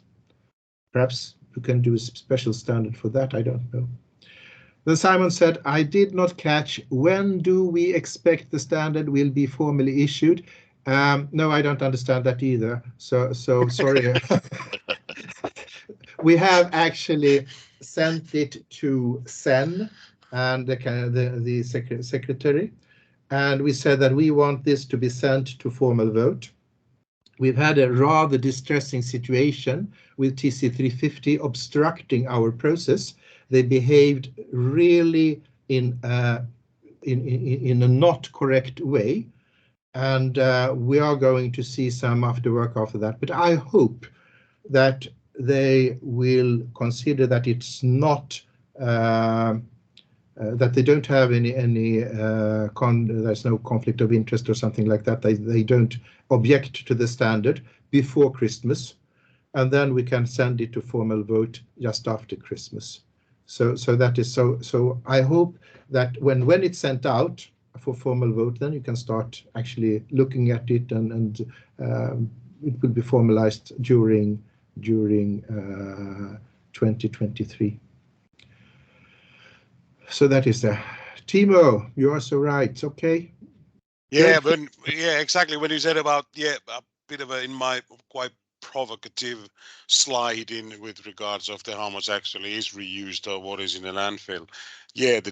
Perhaps we can do a special standard for that, I don't know. Then Simon said, I did not catch, when do we expect the standard will be formally issued? No, I don't understand that either. So sorry. We have actually sent it to Sen and the secretary, and we said that we want this to be sent to formal vote. We've had a rather distressing situation with TC350 obstructing our process. They behaved really in a not correct way, and we are going to see some after work after that. But I hope that they will consider that it's not that they don't have there's no conflict of interest or something like that. They don't object to the standard before Christmas, and then we can send it to formal vote just after Christmas. So that is so I hope that when it's sent out for formal vote, then you can start actually looking at it, and it will be formalized during 2023. So that is there. Timo, you are so right. Okay. Yeah, but yeah, exactly. When you said about a bit of in my quite provocative slide in with regards of how much actually is reused or what is in a landfill. Yeah, the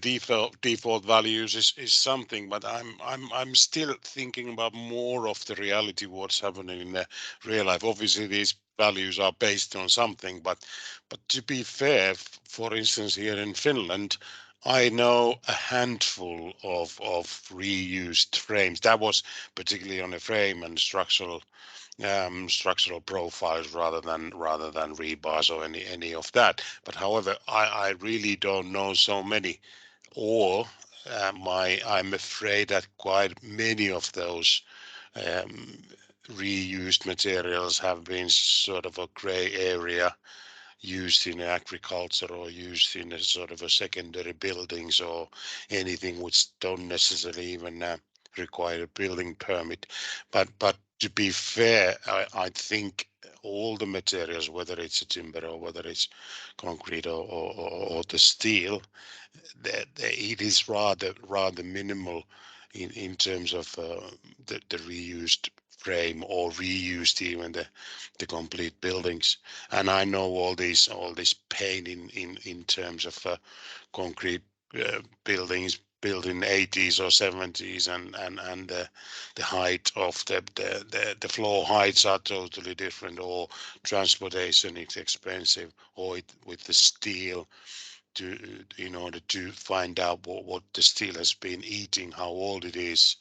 default values is something, but I'm still thinking about more of the reality, what's happening in the real life. Obviously, these values are based on something, but to be fair, for instance, here in Finland, I know a handful of reused frames. That was particularly on a frame and structural profiles rather than rebars or any of that. But however, I really don't know so many, or I'm afraid that quite many of those reused materials have been sort of a gray area, used in agriculture or used in a sort of a secondary buildings or anything which don't necessarily even require a building permit. But to be fair, I think all the materials, whether it's a timber or whether it's concrete or the steel, it is rather minimal in terms of the reused frame or reused even the complete buildings. And I know all this pain in terms of concrete buildings built in 80s or 70s, and the height of the floor heights are totally different, or transportation is expensive, or with the steel, in order to find out what the steel has been eating, how old it is,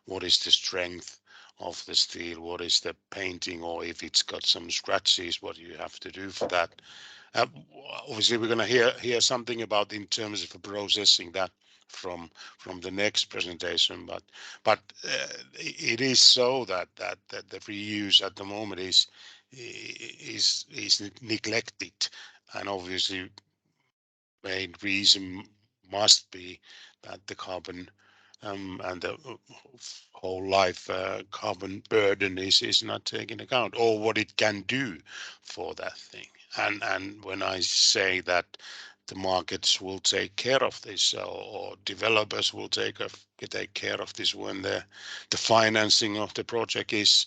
what is the strength of the steel, what is the painting, or if it's got some scratches, what you have to do for that. Obviously, we're going to hear something about in terms of processing that from the next presentation, but it is so that the reuse at the moment is neglected, and obviously main reason must be that the carbon and the whole life carbon burden is not taken account, or what it can do for that thing. And when I say that the markets will take care of this, or developers will take care of this when the financing of the project is,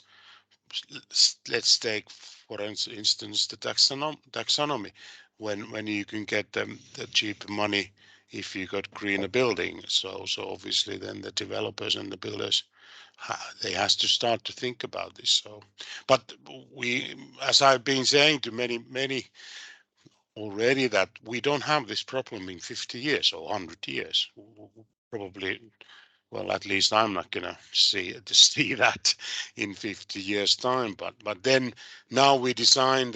let's take for instance the taxonomy, when you can get them the cheap money if you got greener building. So obviously then the developers and the builders, they has to start to think about this. So, but we, as I've been saying to many already, that we don't have this problem in 50 years or 100 years. Probably well, at least I'm not gonna see that in 50 years time. But then now we design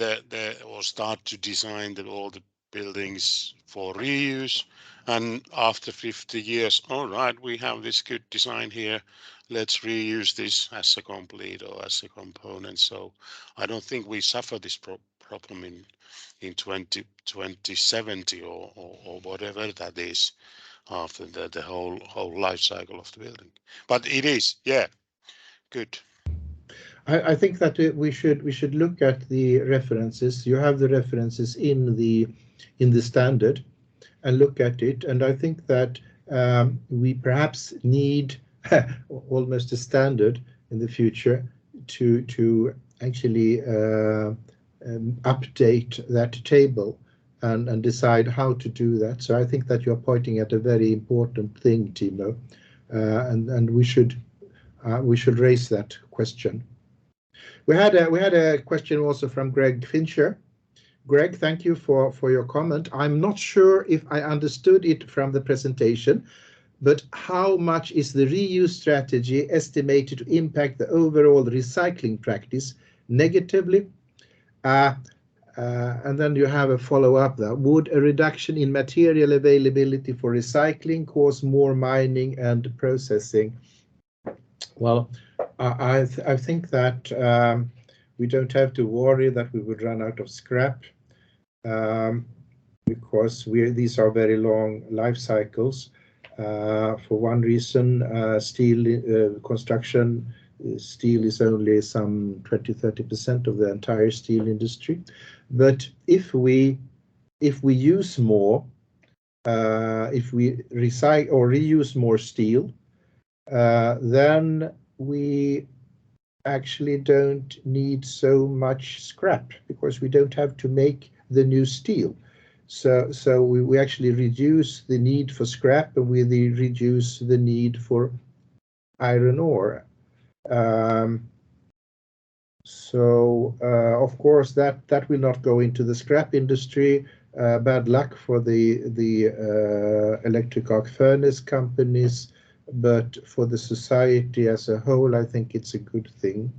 or start to design all the buildings for reuse, and after 50 years, all right, we have this good design here. Let's reuse this as a complete or as a component. So I don't think we suffer this problem in 2070 or whatever that is, after the whole life cycle of the building. But it is, yeah, good. I think that we should look at the references. You have the references in the standard, and look at it. And I think that we perhaps need almost a standard in the future to actually update that table and decide how to do that. So I think that you're pointing at a very important thing, Timo, and we should raise that question. We had a question also from Greg Fincher. Greg, thank you for your comment. I'm not sure if I understood it from the presentation, but how much is the reuse strategy estimated to impact the overall recycling practice negatively? And then you have a follow-up there. Would a reduction in material availability for recycling cause more mining and processing? Well, I think that we don't have to worry that we would run out of scrap, because these are very long life cycles. For one reason, steel construction, steel is only some 20-30% of the entire steel industry. But if we use more, if we recycle or reuse more steel, then we actually don't need so much scrap, because we don't have to make the new steel. So we actually reduce the need for scrap, and we reduce the need for iron ore. Of course that will not go into the scrap industry. Bad luck for the electric arc furnace companies, but for the society as a whole, I think it's a good thing.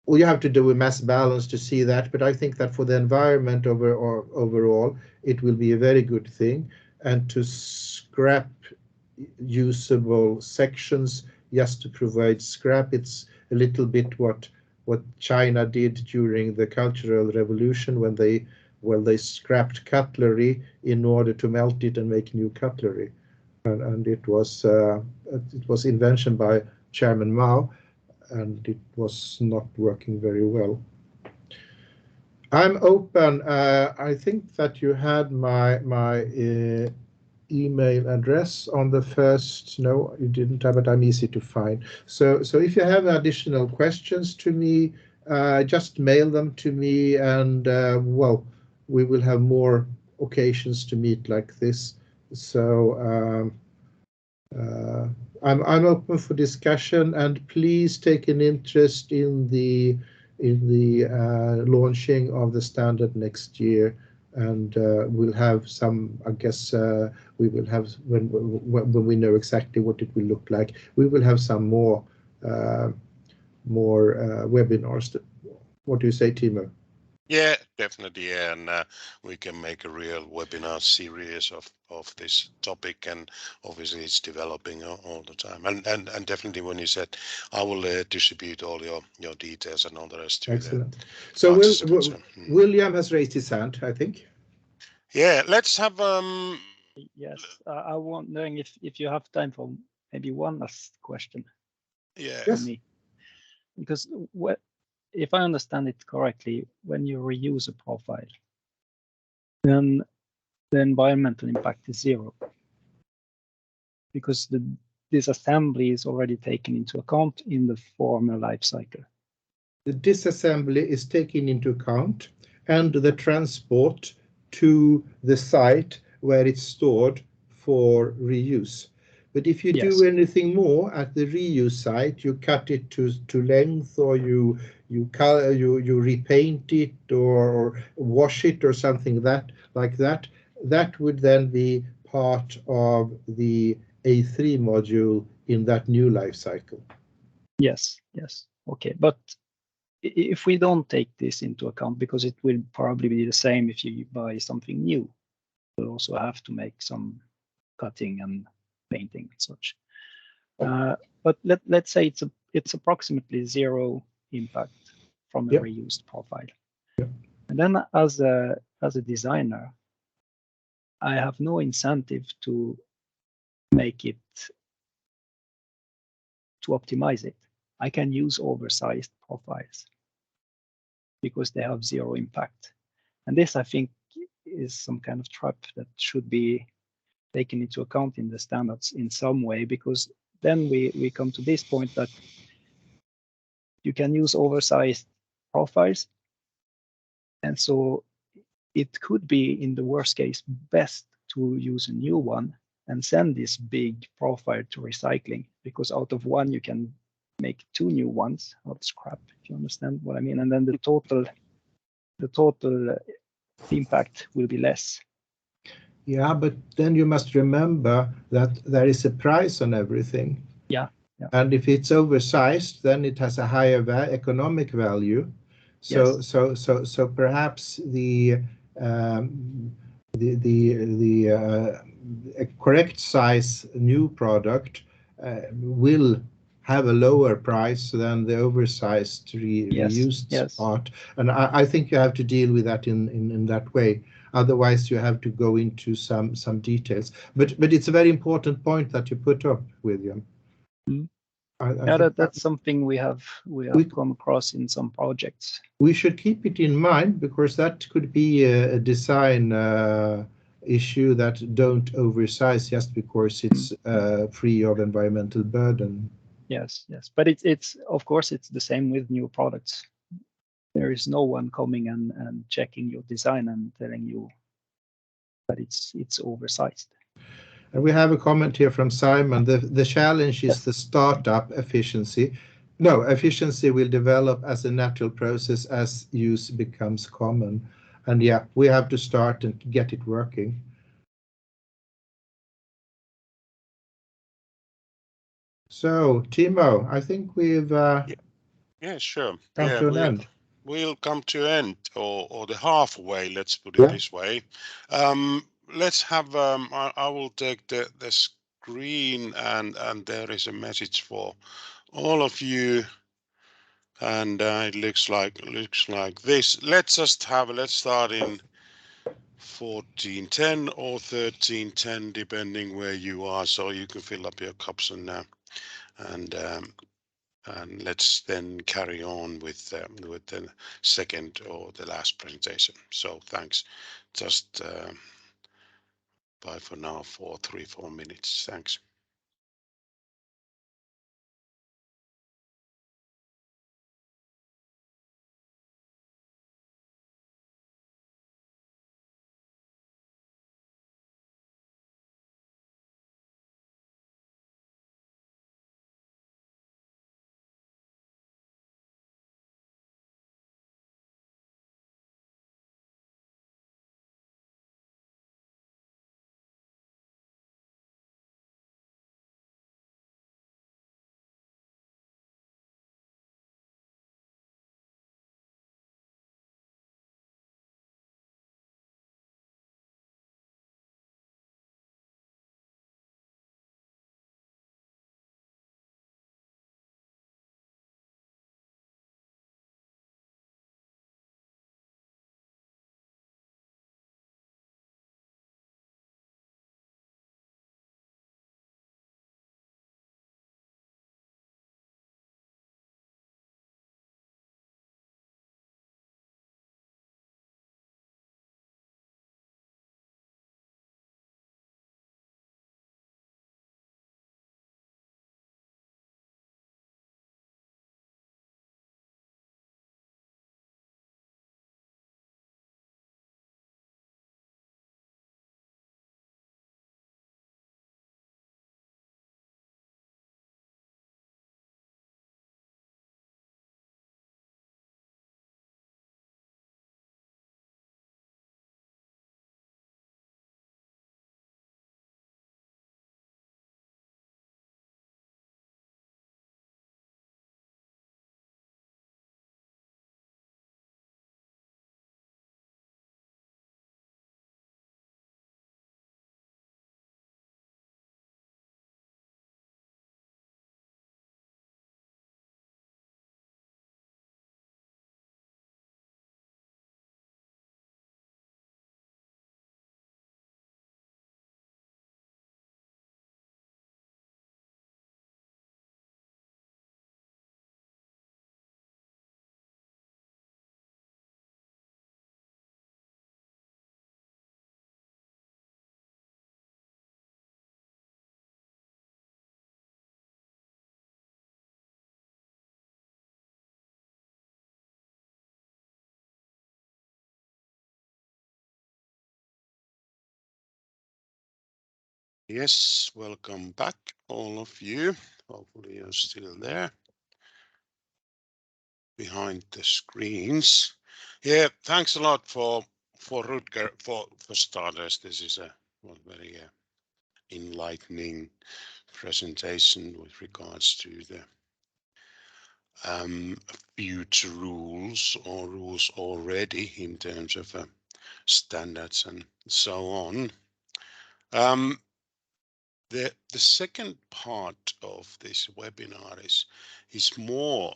You have to do a mass balance to see that, but I think that for the environment overall, it will be a very good thing. And to scrap usable sections just to provide scrap, it's a little bit what China did during the Cultural Revolution, when they scrapped cutlery in order to melt it and make new cutlery. And it was invention by Chairman Mao, and it was not working very well. I'm open. I think that you had my email address on the first. No, you didn't have it. I'm easy to find. So if you have additional questions to me, just mail them to me, and we will have more occasions to meet like this. So I'm open for discussion, and please take an interest in the launching of the standard next year, and we'll have some. I guess we will have, when we know exactly what it will look like, we will have some more webinars. What do you say, Timo? Yeah, definitely. Yeah, and we can make a real webinar series of this topic, and obviously it's developing all the time. And definitely, when you said, I will distribute all your details and all the rest to Excellent. So William has raised his hand, I think. Yeah, let's have Yes, I'm wondering if you have time for maybe one last question. Yeah. Yes. Me. Because if I understand it correctly, when you reuse a profile, then the environmental impact is zero, because the disassembly is already taken into account in the former life cycle. The disassembly is taken into account, and the transport to the site where it's stored for reuse. But if you do anything more at the reuse site, you cut it to length, or you repaint it, or wash it, or something like that, that would then be part of the A3 module in that new life cycle. Yes, yes. Okay, but if we don't take this into account, because it will probably be the same if you buy something new, you'll also have to make some cutting and painting and such. But let's say it's approximately zero impact from a Yep. reused profile. Yep. And then as a designer, I have no incentive to make it, to optimize it. I can use oversized profiles because they have zero impact. And this, I think, is some kind of trap that should be taken into account in the standards in some way, because then we come to this point that you can use oversized profiles. And so it could be, in the worst case, best to use a new one and send this big profile to recycling, because out of one you can make two new ones out of scrap, if you understand what I mean. And then the total impact will be less. Yeah, but then you must remember that there is a price on everything. Yeah. And if it's oversized, then it has a higher economic value. So Yes. so perhaps the correct size new product will have a lower price than the oversized reused part. And I think you have to deal with that in that way. Otherwise, you have to go into some details. But it's a very important point that you put up, William. Mm. I think that's something we have come across in some projects. We should keep it in mind, because that could be a design issue, that don't oversize just because it's free of environmental burden. Yes, but it's of course it's the same with new products. There is no one coming and checking your design and telling you that it's oversized. And we have a comment here from Simon. The challenge is the startup efficiency. No, efficiency will develop as a natural process as use becomes common. And yeah, we have to start and get it working. So, Timo, I think we've yeah, sure. come to an end. We'll come to end or the halfway. Let's put it this way. Let's have. I will take the screen, and there is a message for all of you, and it looks like this. Let's start in 14:10 or 13:10, depending where you are, so you can fill up your cups and let's then carry on with the second or the last presentation. So thanks. Just bye for now for 3-4 minutes. Thanks. Yes, welcome back, all of you. Hopefully you're still there behind the screens. Yeah, thanks a lot for Rutger for starters. This is a very enlightening presentation with regards to the future rules or rules already in terms of standards and so on. The second part of this webinar is more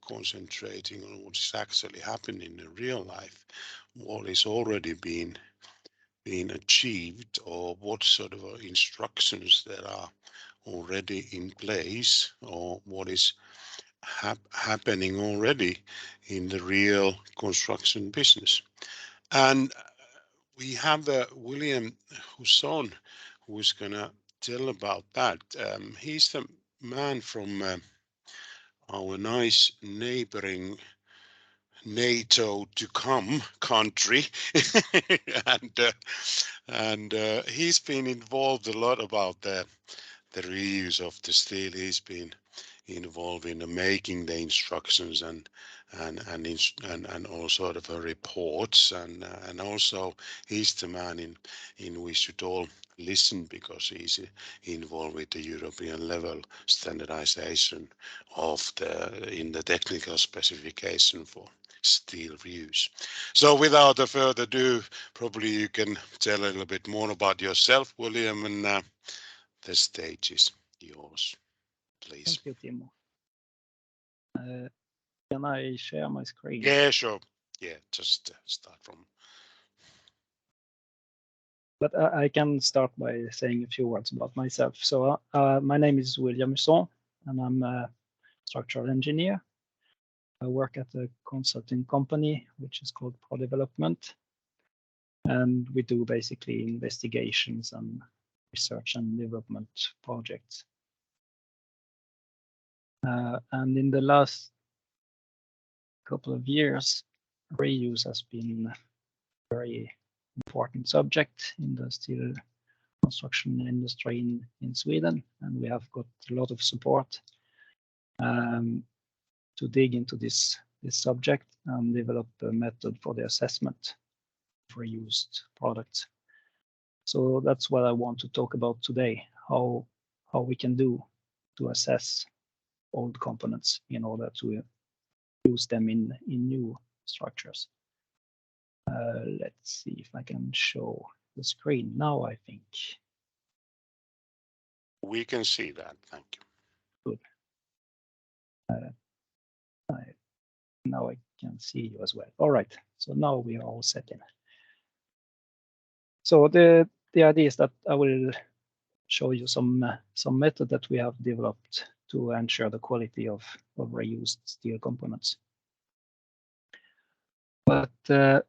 concentrating on what is actually happening in real life, what is already being achieved, or what sort of instructions that are already in place, or what is happening already in the real construction business. And we have William Husson, who's going to tell about that. He's the man from our nice neighboring NATO to come country, and he's been involved a lot about the reuse of the steel. He's been involved in making the instructions and all sort of reports, and also he's the man in we should all listen, because he's involved with the European level standardization of in the technical specification for steel reuse. So without further ado, probably you can tell a little bit more about yourself, William, and the stage is yours, please. Thank you, Timo. Can I share my screen? Yeah, sure. Yeah, just start from. But I can start by saying a few words about myself. So my name is William Husson, and I'm a structural engineer. I work at a consulting company, which is called Pro Development. And we do basically investigations and research and development projects. And in the last couple of years, reuse has been a very important subject in the steel construction industry in Sweden, and we have got a lot of support to dig into this subject and develop a method for the assessment of reused products. So that's what I want to talk about today, how we can do to assess old components in order to use them in new structures. Let's see if I can show the screen now, I think. We can see that, thank you. Good. Now I can see you as well. All right, so now we are all set in. So the idea is that I will show you some method that we have developed to ensure the quality of reused steel components. But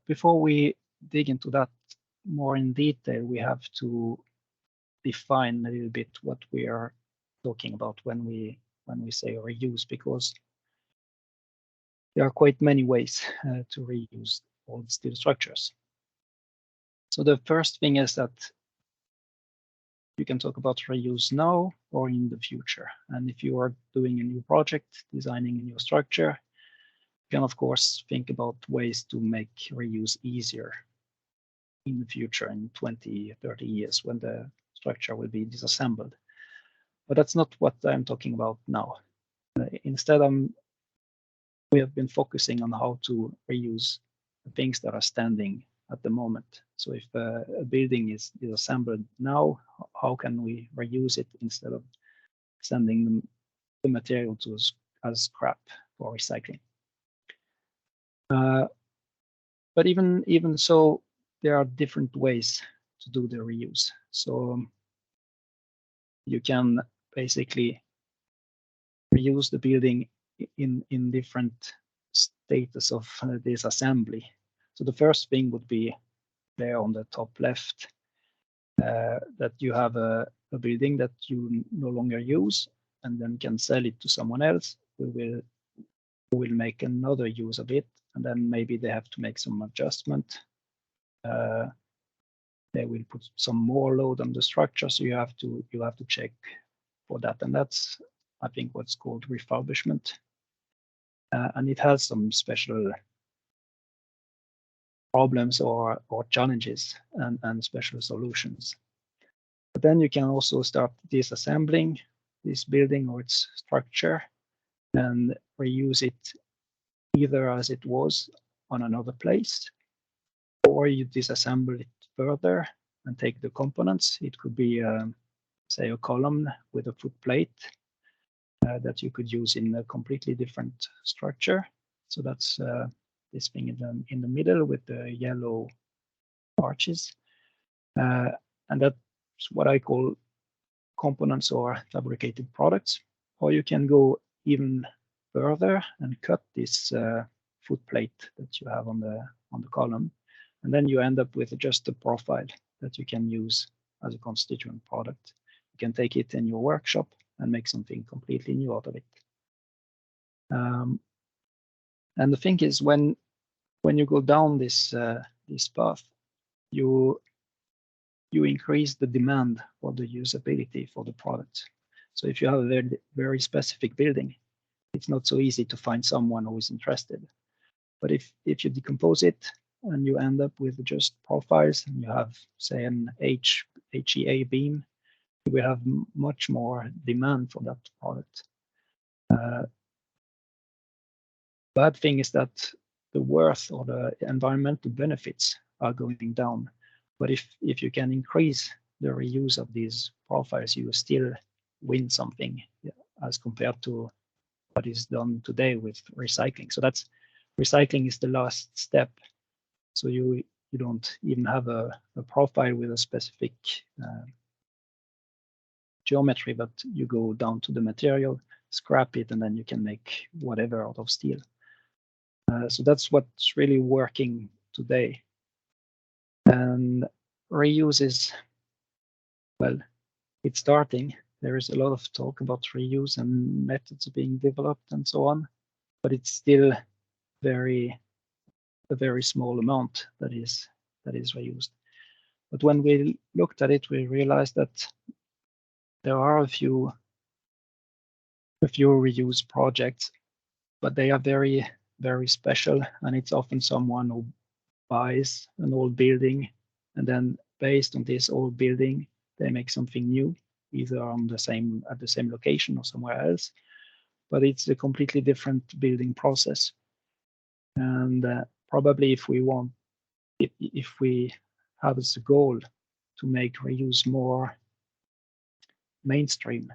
before we dig into that more in detail, we have to define a little bit what we are talking about when we say reuse, because there are quite many ways to reuse old steel structures. So the first thing is that you can talk about reuse now or in the future. And if you are doing a new project, designing a new structure, you can of course think about ways to make reuse easier in the future, in 20, 30 years, when the structure will be disassembled. But that's not what I'm talking about now. Instead, we have been focusing on how to reuse the things that are standing at the moment. So if a building is assembled now, how can we reuse it instead of sending the material to as scrap for recycling? But even so, there are different ways to do the reuse. So you can basically reuse the building in different status of disassembly. So the first thing would be there on the top left, that you have a building that you no longer use and then can sell it to someone else who will make another use of it, and then maybe they have to make some adjustment they will put some more load on the structure. So you have to check for that, and that's, I think, what's called refurbishment, and it has some special problems or challenges and special solutions. But then you can also start disassembling this building or its structure and reuse it either as it was on another place, or you disassemble it further and take the components. It could be, say, a column with a foot plate that you could use in a completely different structure. So that's this thing in the middle with the yellow arches. And that's what I call components or fabricated products. Or you can go even further and cut this foot plate that you have on the column, and then you end up with just a profile that you can use as a constituent product. You can take it in your workshop and make something completely new out of it. And the thing is, when you go down this path, you increase the demand for the usability for the product. So if you have a very, very specific building, it's not so easy to find someone who is interested. But if you decompose it and you end up with just profiles, and you have, say, an HEA beam, you will have much more demand for that product. Bad thing is that the worth or the environmental benefits are going down. But if you can increase the reuse of these profiles, you still win something as compared to what is done today with recycling. So that's recycling is the last step. So you don't even have a profile with a specific geometry, but you go down to the material, scrap it, and then you can make whatever out of steel. So that's what's really working today. And reuse is, well, it's starting. There is a lot of talk about reuse and methods being developed and so on, but it's still a very small amount that is reused. But when we looked at it, we realized that there are a few reuse projects, but they are very, very special, and it's often someone who buys an old building, and then based on this old building, they make something new, either at the same location or somewhere else. But it's a completely different building process. And probably if we have as a goal to make reuse more mainstream,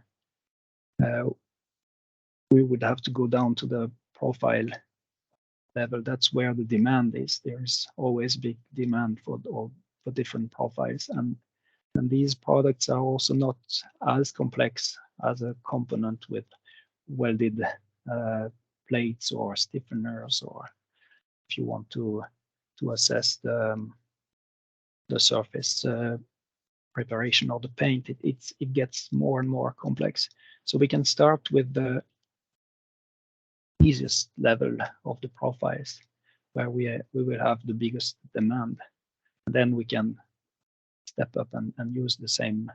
we would have to go down to the profile level. That's where the demand is. There's always big demand for different profiles, and these products are also not as complex as a component with welded plates or stiffeners, or if you want to assess the surface preparation of the paint, it gets more and more complex. So we can start with the easiest level of the profiles, where we will have the biggest demand. And then we can step up and use the same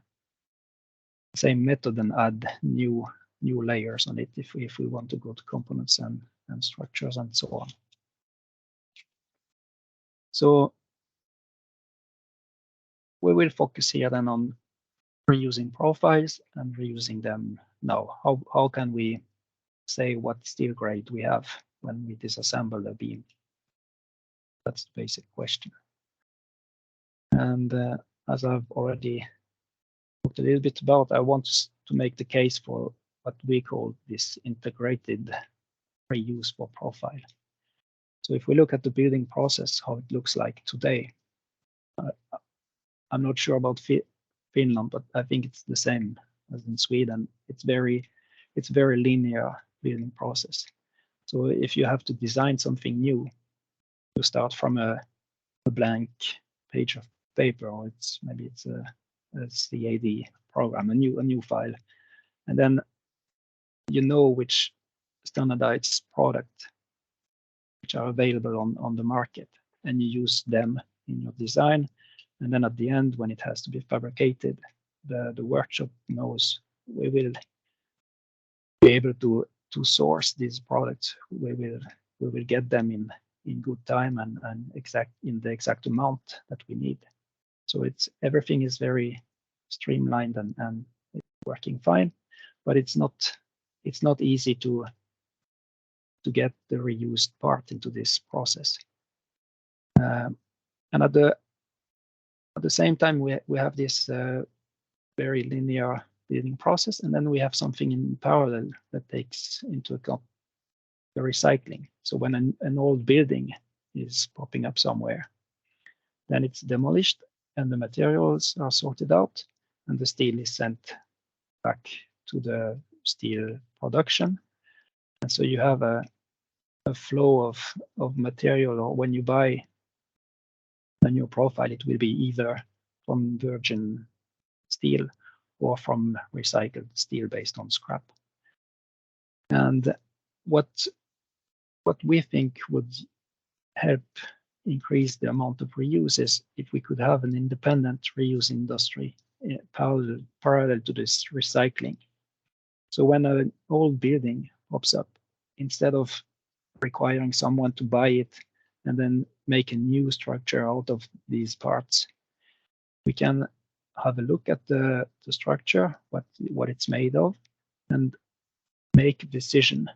method and add new layers on it if we want to go to components and structures and so on. So we will focus here then on reusing profiles and reusing them now. How can we say what steel grade we have when we disassemble the beam? That's the basic question. And as I've already talked a little bit about, I want to make the case for what we call this integrated reuse for profile. So if we look at the building process, how it looks like today, I'm not sure about Finland, but I think it's the same as in Sweden. It's very linear building process. So if you have to design something new, you start from a blank page of paper, or maybe it's a CAD program, a new file, and then you know which standardized product which are available on the market, and you use them in your design, And then at the end, when it has to be fabricated, the workshop knows we will be able to source these products. We will get them in good time and in the exact amount that we need. So everything is very streamlined and it's working fine, but it's not easy to get the reused part into this process. And at the same time, we have this very linear building process, and then we have something in parallel that takes into account the recycling. So when an old building is popping up somewhere, then it's demolished and the materials are sorted out and the steel is sent back to the steel production. And so you have a flow of material, or when you buy a new profile, it will be either from virgin steel or from recycled steel based on scrap. And what we think would help increase the amount of reuse is if we could have an independent reuse industry parallel to this recycling. So when an old building pops up, instead of requiring someone to buy it and then make a new structure out of these parts, we can have a look at the structure, what it's made of, and make a decision.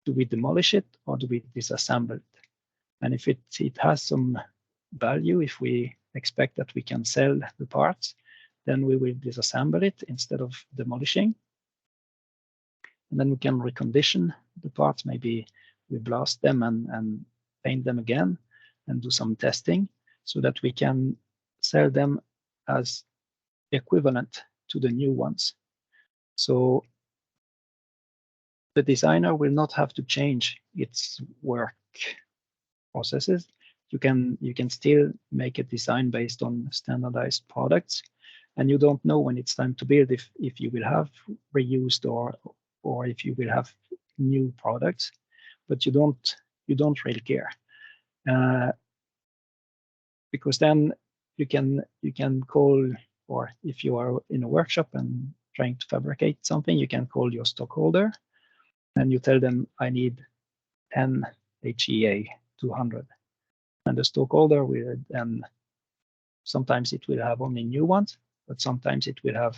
Do we demolish it or do we disassemble it? And if it has some value, if we expect that we can sell the parts, then we will disassemble it instead of demolishing. And then we can recondition the parts. Maybe we blast them and paint them again and do some testing so that we can sell them as equivalent to the new ones. So the designer will not have to change its work processes. You can still make a design based on standardized products, and you don't know when it's time to build if you will have reused or if you will have new products, but you don't really care, because then you can call, or if you are in a workshop and trying to fabricate something, you can call your stockholder and you tell them, I need 10 HEA 200. And the stockholder will then, sometimes it will have only new ones, but sometimes it will have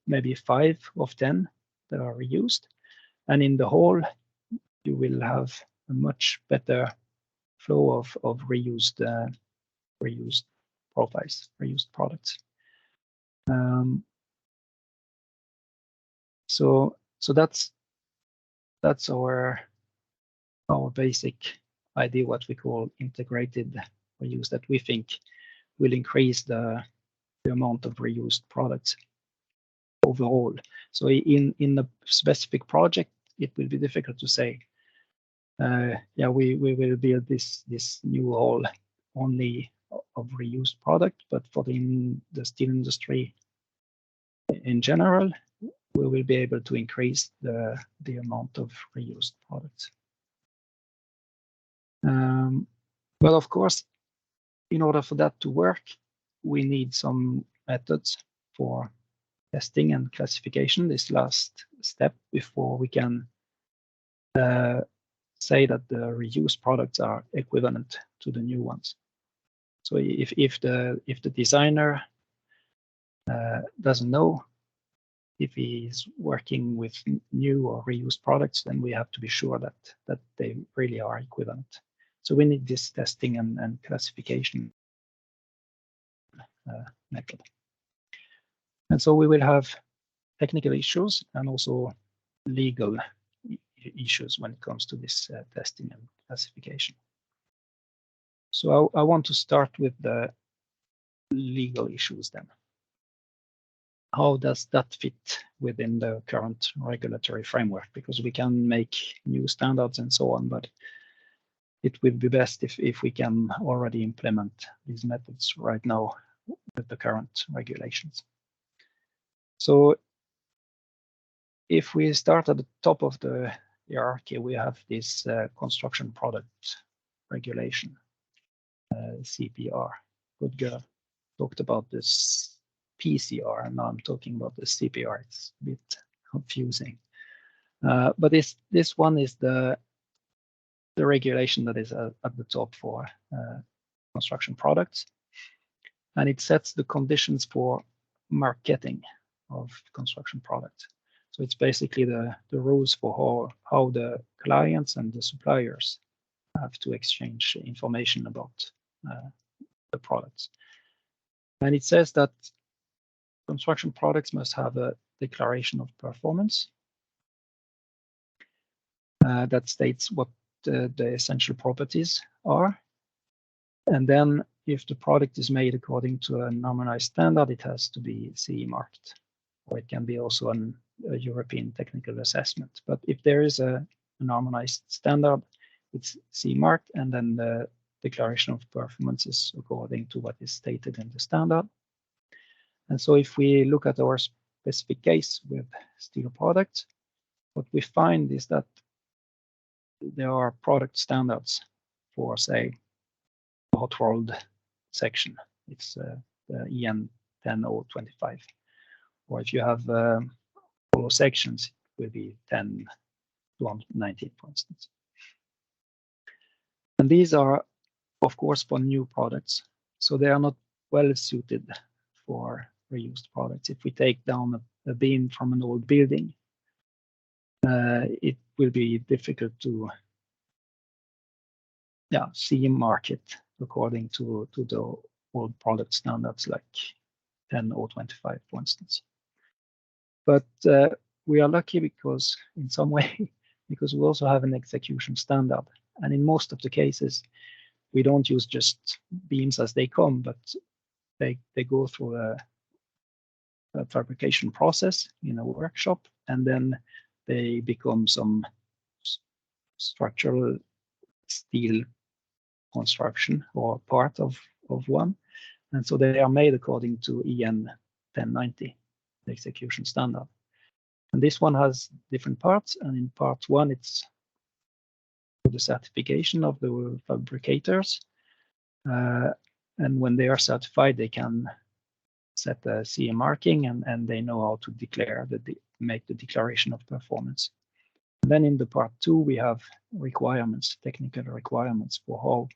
maybe 5 of 10 that are reused. And in the whole, you will have a much better flow of reused profiles, reused products. So that's our basic idea, what we call integrated reuse, that we think will increase the amount of reused products overall. So in a specific project, it will be difficult to say, we will build this new hall only of reused product, but for the steel industry in general, we will be able to increase the amount of reused products. Well, of course, in order for that to work, we need some methods for testing and classification, this last step before we can say that the reused products are equivalent to the new ones. So if the designer doesn't know if he is working with new or reused products, then we have to be sure that they really are equivalent. So we need this testing and classification method. And so we will have technical issues and also legal issues when it comes to this testing and classification. So I want to start with the legal issues then. How does that fit within the current regulatory framework? Because we can make new standards and so on, but it would be best if we can already implement these methods right now with the current regulations. So if we start at the top of the hierarchy, we have this construction product regulation. CPR. Good girl. Talked about this PCR, and now I'm talking about the CPR. It's a bit confusing. But this one is the regulation that is at the top for construction products, and it sets the conditions for marketing of construction products. So it's basically the rules for how the clients and the suppliers have to exchange information about the products. And it says that construction products must have a declaration of performance that states what the essential properties are. And then if the product is made according to a normalized standard, it has to be CE marked, or it can be also a European technical assessment. But if there is a normalized standard, it's CE marked, and then the declaration of performance is according to what is stated in the standard. And so if we look at our specific case with steel products, what we find is that there are product standards for, say, hot rolled section. It's the EN 10025. Or if you have hollow sections, it will be 10 to 119, for instance. And these are, of course, for new products. So they are not well suited for reused products. If we take down a beam from an old building, it will be difficult to CE mark it according to the old product standards like 10025, for instance. But we are lucky because in some way, because we also have an execution standard. And in most of the cases, we don't use just beams as they come, but they go through a fabrication process in a workshop, and then they become some structural steel construction or part of one. And so they are made according to EN 1090, the execution standard. And this one has different parts, and in part one, it's the certification of the fabricators. And when they are certified, they can set a CE marking, and they know how to declare make the declaration of performance. And then in the part two, we have requirements, technical requirements for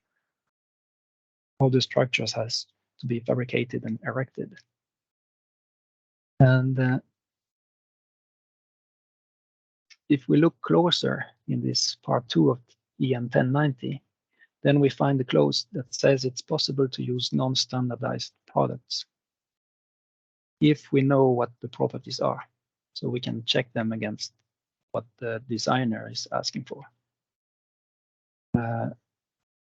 how the structures has to be fabricated and erected. And if we look closer in this part two of EN 1090, then we find a clause that says it's possible to use non-standardized products if we know what the properties are. So we can check them against what the designer is asking for.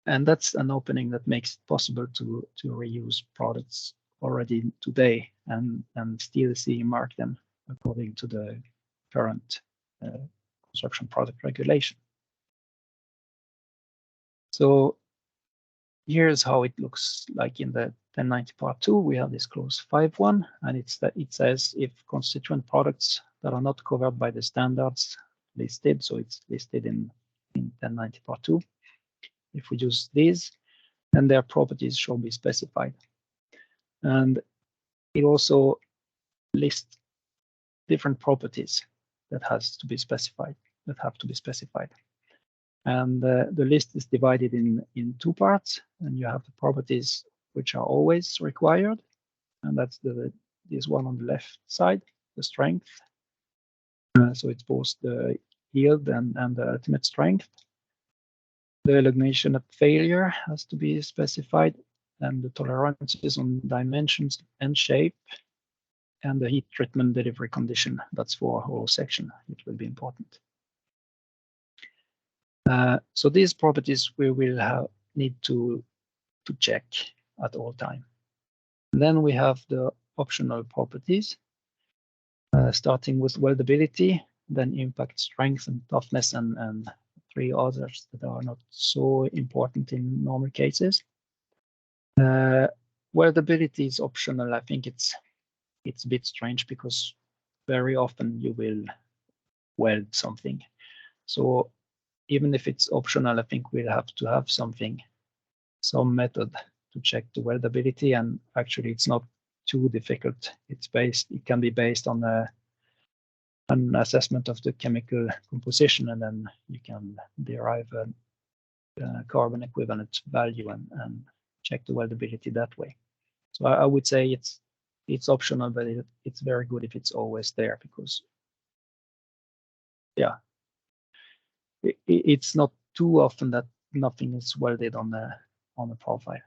And that's an opening that makes it possible to reuse products already today and still CE mark them according to the current construction product regulation. So here's how it looks like in the 1090 part 2. We have this clause 5.1, and it says if constituent products that are not covered by the standards listed, so it's listed in 1090 part 2. If we use these, then their properties shall be specified. And it also lists different properties that have to be specified. And the list is divided in two parts, and you have the properties which are always required, and that's this one on the left side, the strength. So it's both the yield and the ultimate strength. The elimination of failure has to be specified, and the tolerances on dimensions and shape, and the heat treatment delivery condition. That's for a whole section. It will be important. So these properties we will need to check at all time. Then we have the optional properties, starting with weldability, then impact strength and toughness, and three others that are not so important in normal cases. Weldability is optional. I think it's a bit strange because very often you will weld something. So even if it's optional, I think we'll have to have something some method to check the weldability, and actually it's not too difficult. It can be based on an assessment of the chemical composition, and then you can derive a carbon equivalent value and check the weldability that way. So I would say it's optional, but it's very good if it's always there, because yeah, it's not too often that nothing is welded on the profile.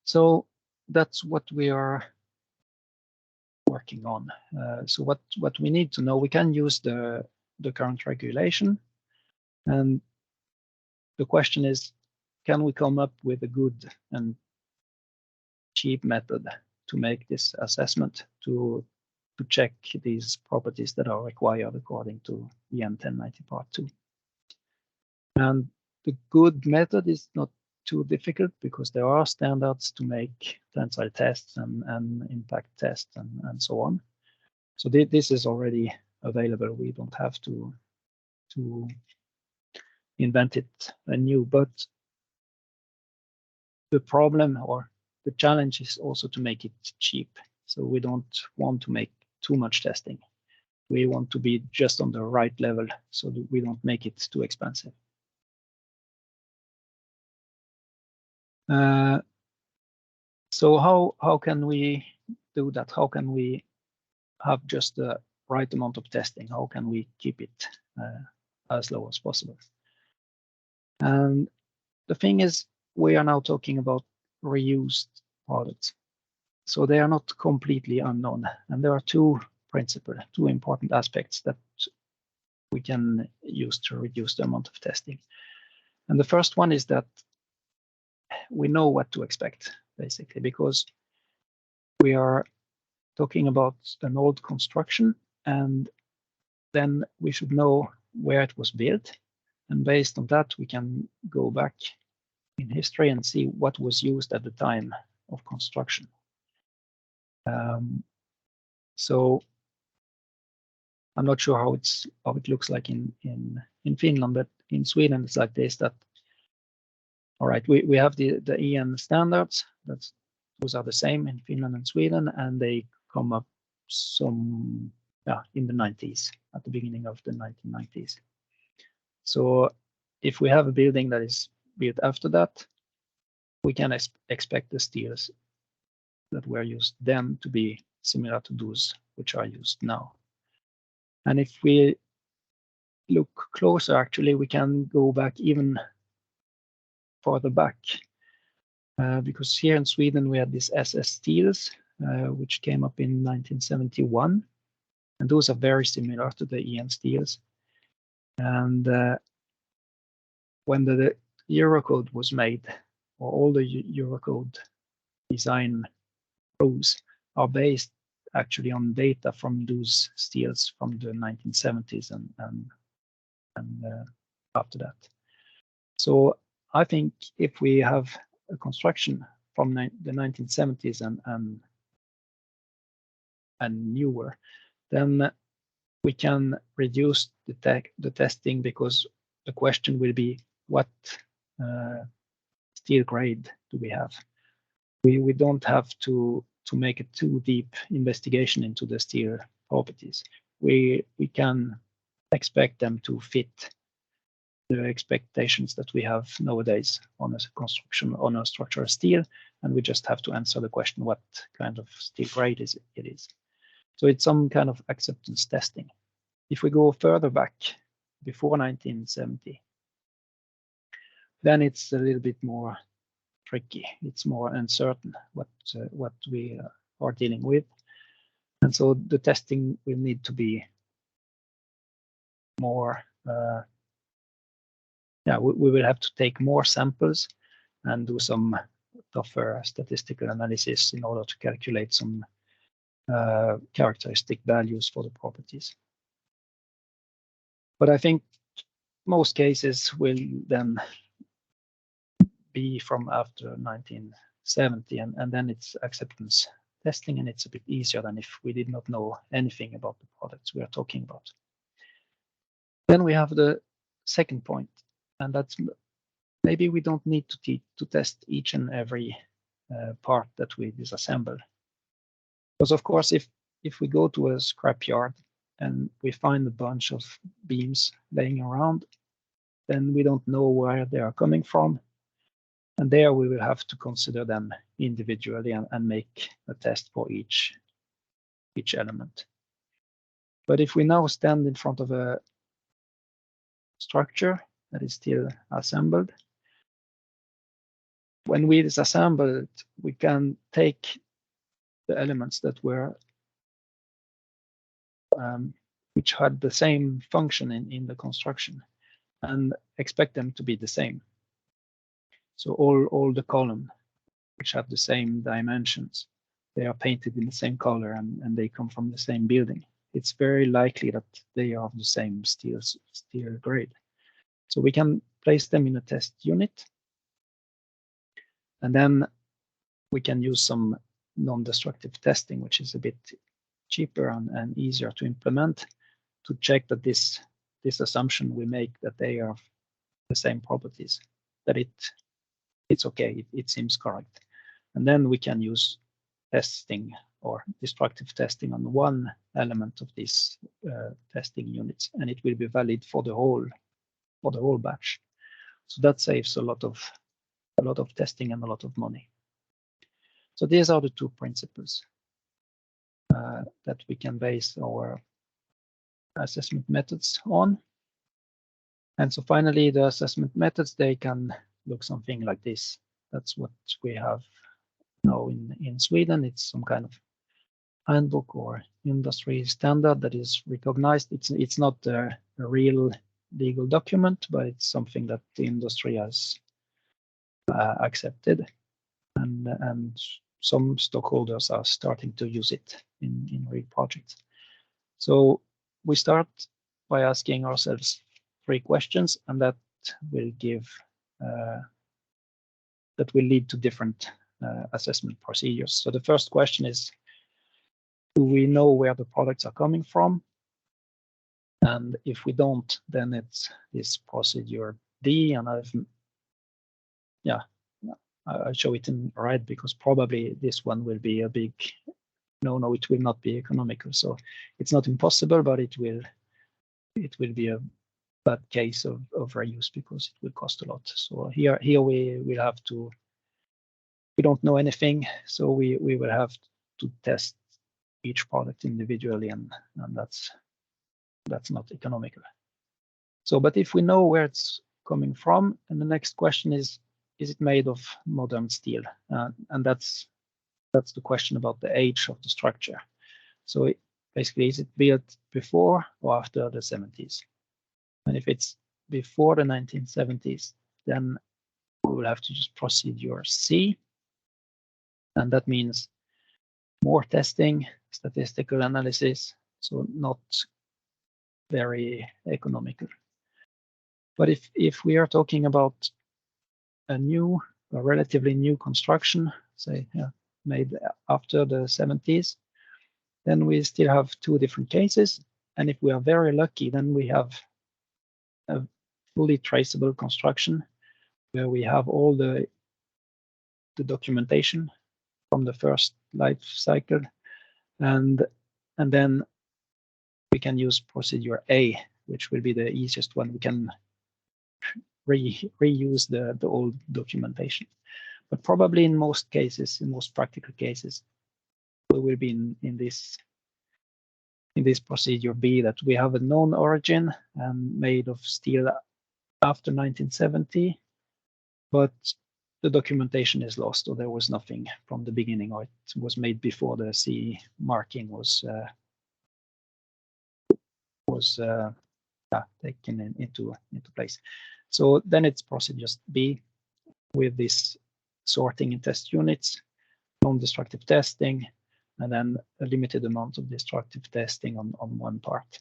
So that's what we are working on. So what we need to know, we can use the current regulation, and the question is, can we come up with a good and cheap method to make this assessment to check these properties that are required according to EN 1090 Part 2. And the good method is not too difficult, because there are standards to make tensile tests and impact tests and so on. So this is already available. We don't have to invent it anew, but the problem or the challenge is also to make it cheap. So we don't want to make too much testing. We want to be just on the right level so that we don't make it too expensive. So how can we do that? How can we have just the right amount of testing? How can we keep it as low as possible? And the thing is, we are now talking about reused products. So they are not completely unknown. And there are two important aspects that we can use to reduce the amount of testing. And the first one is that we know what to expect, basically, because we are talking about an old construction, and then we should know where it was built. And based on that, we can go back in history and see what was used at the time of construction. So I'm not sure how it looks like in Finland, but in Sweden it's like this, that all right, we have the EN standards, those are the same in Finland and Sweden, and they come up in the 90s, at the beginning of the 1990s. So if we have a building that is built after that, we can expect the steels that were used then to be similar to those which are used now. And if we look closer, actually, we can go back even farther back, because here in Sweden we had these SS steels, which came up in 1971, and those are very similar to the EN steels. And when the Eurocode was made, or all the Eurocode design rules are based actually on data from those steels from the 1970s and after that. So I think if we have a construction from the 1970s and newer, then we can reduce the testing, because the question will be, what steel grade do we have? We don't have to make a too deep investigation into the steel properties. We can expect them to fit the expectations that we have nowadays on a construction, on a structural steel, and we just have to answer the question, what kind of steel grade it is. So it's some kind of acceptance testing. If we go further back, before 1970, then it's a little bit more tricky. It's more uncertain what we are dealing with, and so the testing will need to be more. We will have to take more samples and do some tougher statistical analysis in order to calculate some characteristic values for the properties. But I think most cases will then be from after 1970, and then it's acceptance testing, and it's a bit easier than if we did not know anything about the products we are talking about. Then we have the second point, and that's maybe we don't need to test each and every part that we disassemble. Because of course, if we go to a scrapyard and we find a bunch of beams laying around, then we don't know where they are coming from. And there we will have to consider them individually and make a test for each element. But if we now stand in front of a structure that is still assembled, when we disassemble it, we can take the elements that were which had the same function in the construction and expect them to be the same. So all the column which have the same dimensions, they are painted in the same color and they come from the same building. It's very likely that they are of the same steel grade. So we can place them in a test unit, and then we can use some non-destructive testing, which is a bit cheaper and easier to implement, to check that this assumption we make that they are the same properties, that it's okay, it seems correct. And then we can use testing or destructive testing on one element of these testing units, and it will be valid for the whole batch. So that saves a lot of testing and a lot of money. So these are the two principles that we can base our assessment methods on. And so finally, the assessment methods, they can look something like this. That's what we have now in Sweden. It's some kind of handbook or industry standard that is recognized. It's not a real legal document, but it's something that the industry has accepted, and some stockholders are starting to use it in real projects. So we start by asking ourselves 3 questions, and that will give that will lead to different assessment procedures. So the first question is, do we know where the products are coming from? And if we don't, then it's this procedure D, and I show it in red because probably this one will be a big no, it will not be economical. So it's not impossible, but it will be a bad case of reuse because it will cost a lot. So here we will have to, we don't know anything, so we will have to test each product individually, and that's not economical. So, but if we know where it's coming from, and the next question is it made of modern steel? And that's the question about the age of the structure. So basically, is it built before or after the 70s? And if it's before the 1970s, then we will have to use procedure C. And that means more testing, statistical analysis, so not very economical. But if we are talking about a relatively new construction, say made after the 70s, then we still have 2 different cases. And if we are very lucky, then we have a fully traceable construction where we have all the documentation from the first life cycle, and then we can use procedure A, which will be the easiest one. We can reuse the old documentation. But probably in most cases, in most practical cases, we will be in this procedure B, that we have a known origin and made of steel after 1970, but the documentation is lost, or there was nothing from the beginning, or it was made before the CE marking was taken into place. So then it's procedure B with this sorting in test units, non-destructive testing, and then a limited amount of destructive testing on one part.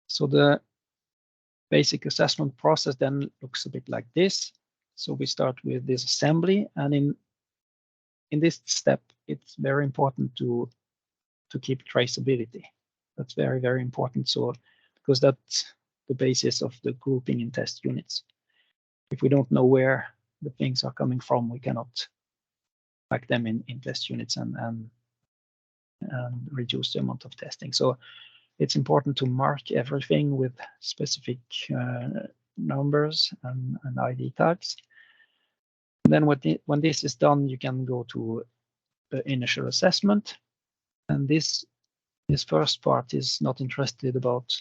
So the basic assessment process then looks a bit like this. So we start with this assembly, and in this step, it's very important to keep traceability. That's very, very important. So because that the basis of the grouping in test units. If we don't know where the things are coming from, we cannot pack them in test units and reduce the amount of testing. So it's important to mark everything with specific numbers and ID tags. And then when this is done, you can go to the initial assessment. And this first part is not interested about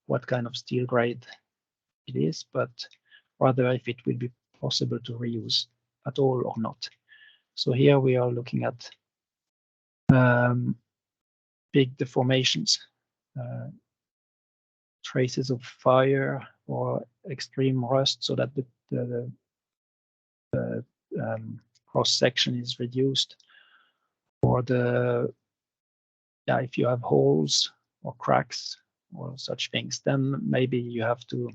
what kind of steel grade it is, but rather if it will be possible to reuse at all or not. So here we are looking at big deformations, traces of fire or extreme rust, so that the cross section is reduced, or if you have holes or cracks or such things, then maybe you have to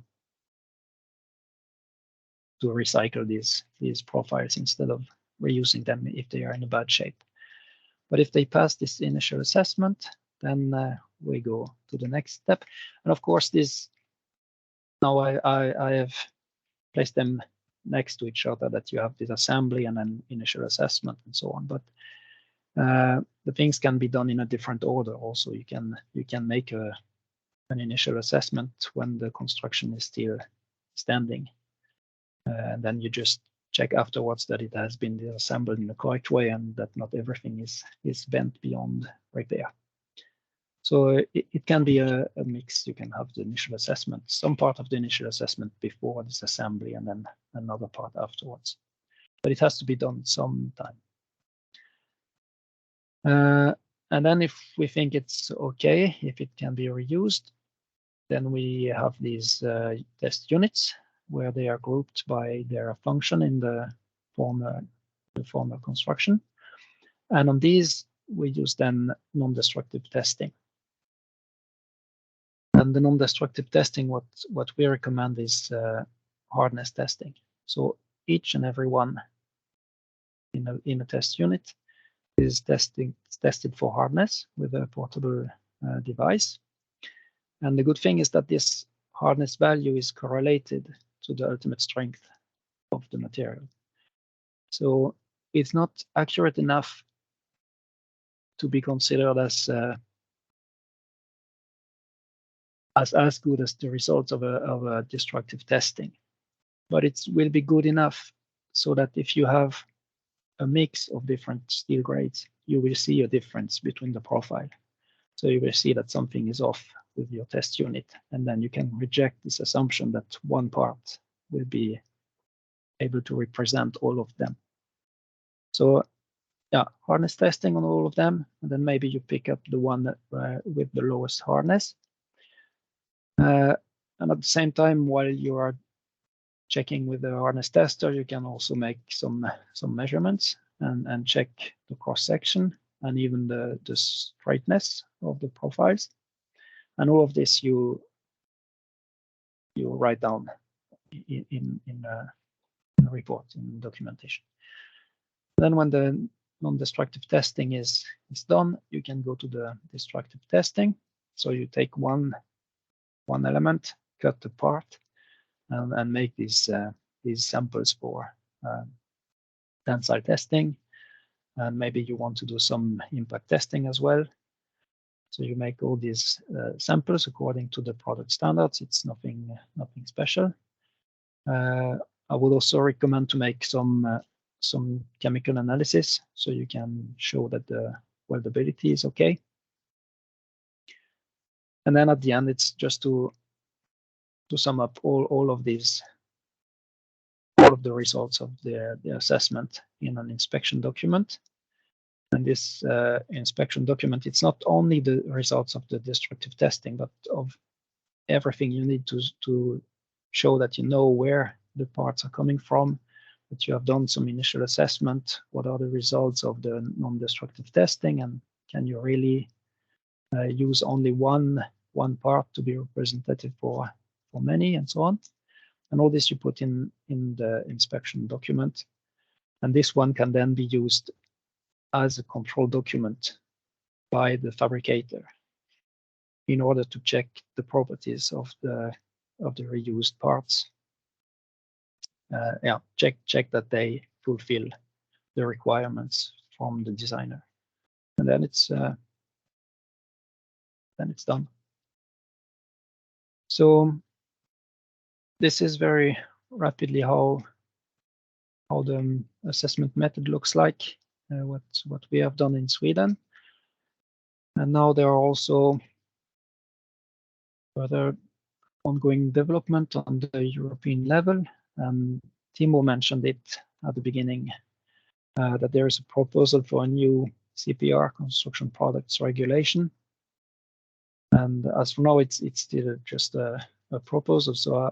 recycle these profiles instead of reusing them if they are in a bad shape. But if they pass this initial assessment, then we go to the next step. And of course, now I have placed them next to each other, that you have this assembly and then initial assessment and so on. But the things can be done in a different order also. You can make an initial assessment when the construction is still standing. And then you just check afterwards that it has been assembled in the correct way and that not everything is bent beyond repair. So it can be a mix. You can have the initial assessment, some part of the initial assessment before this assembly, and then another part afterwards. But it has to be done sometime. And then if we think it's okay, if it can be reused, then we have these test units where they are grouped by their function in the former construction. And on these, we use then non-destructive testing. And the non-destructive testing, what we recommend is hardness testing. So each and every one in a test unit is tested for hardness with a portable device. And the good thing is that this hardness value is correlated to the ultimate strength of the material. So it's not accurate enough to be considered as good as the results of a destructive testing, but it will be good enough so that if you have a mix of different steel grades, you will see a difference between the profile. So you will see that something is off with your test unit, and then you can reject this assumption that one part will be able to represent all of them. So yeah, hardness testing on all of them, and then maybe you pick up the one that with the lowest hardness. And at the same time, while you are checking with the hardness tester, you can also make some measurements and check the cross section and even the straightness of the profiles. And all of this you write down in a report, in documentation. Then when the non-destructive testing is done, you can go to the destructive testing. So you take one element, cut the part, and make these samples for tensile testing. And maybe you want to do some impact testing as well. So you make all these samples according to the product standards. It's nothing special. I would also recommend to make some chemical analysis, so you can show that the weldability is okay. And then at the end, it's just to sum up all of these, all of the results of the assessment in an inspection document. And this inspection document, it's not only the results of the destructive testing, but of everything you need to show that you know where the parts are coming from, that you have done some initial assessment, what are the results of the non-destructive testing, and can you really use only one part to be representative for many, and so on. And all this you put in the inspection document. And this one can then be used as a control document by the fabricator in order to check the properties of the reused parts. Yeah, check that they fulfill the requirements from the designer, and then it's done. So this is very rapidly how the assessment method looks like, what we have done in Sweden. And now there are also further ongoing development on the European level. Timo mentioned it at the beginning, that there is a proposal for a new CPR, construction products regulation. And as for now, it's still just a proposal. So,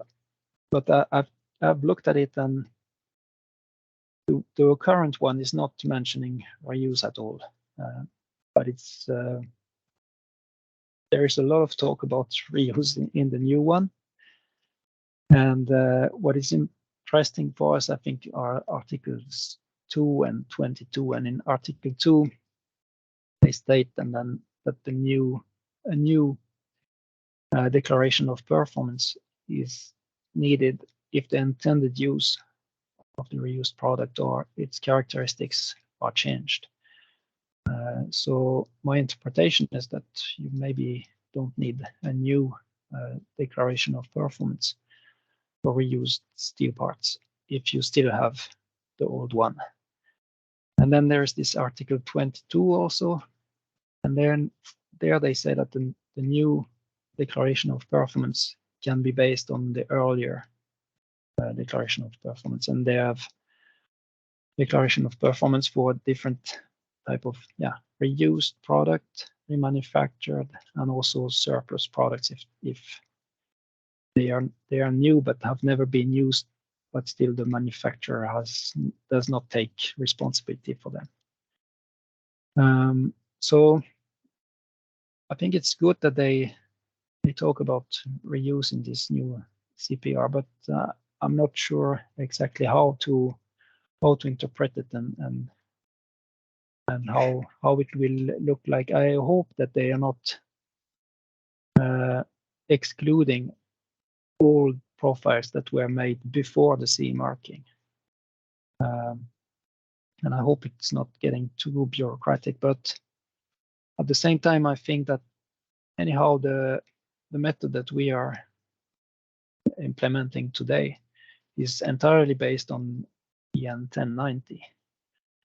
but I've looked at it, and the current one is not mentioning reuse at all. But it's there is a lot of talk about reuse in the new one. And what is interesting for us, I think, are Articles 2 and 22. And in Article 2, they state and then that a new declaration of performance is needed if the intended use of the reused product or its characteristics are changed. So my interpretation is that you maybe don't need a new declaration of performance for reused steel parts if you still have the old one. And then there's this Article 22 also, and then there they say that the new declaration of performance can be based on the earlier declaration of performance, and they have declaration of performance for different type of reused product, remanufactured, and also surplus products if they are new but have never been used, but still the manufacturer does not take responsibility for them. So I think it's good that they talk about reusing this new CPR, but I'm not sure exactly how to interpret it and how it will look like. I hope that they are not excluding all profiles that were made before the CE marking. And I hope it's not getting too bureaucratic, but at the same time, I think that anyhow, the method that we are implementing today is entirely based on EN 1090.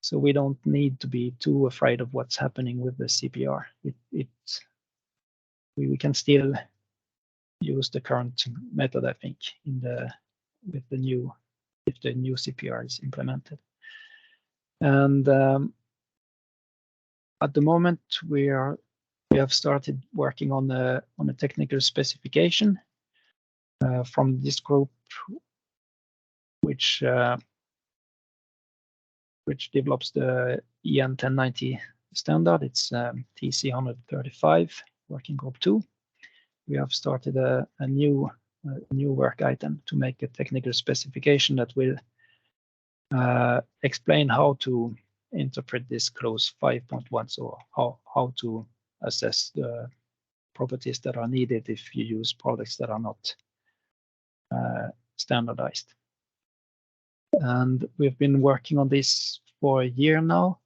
So we don't need to be too afraid of what's happening with the CPR. We can still use the current method, I think, if the new CPR is implemented. And at the moment, we have started working on a technical specification from this group, which develops the EN 1090 standard. It's TC 135, working group 2. We have started a new work item to make a technical specification that will explain how to interpret this clause 5.1, so how to assess the properties that are needed if you use products that are not standardized. And we've been working on this for a year now.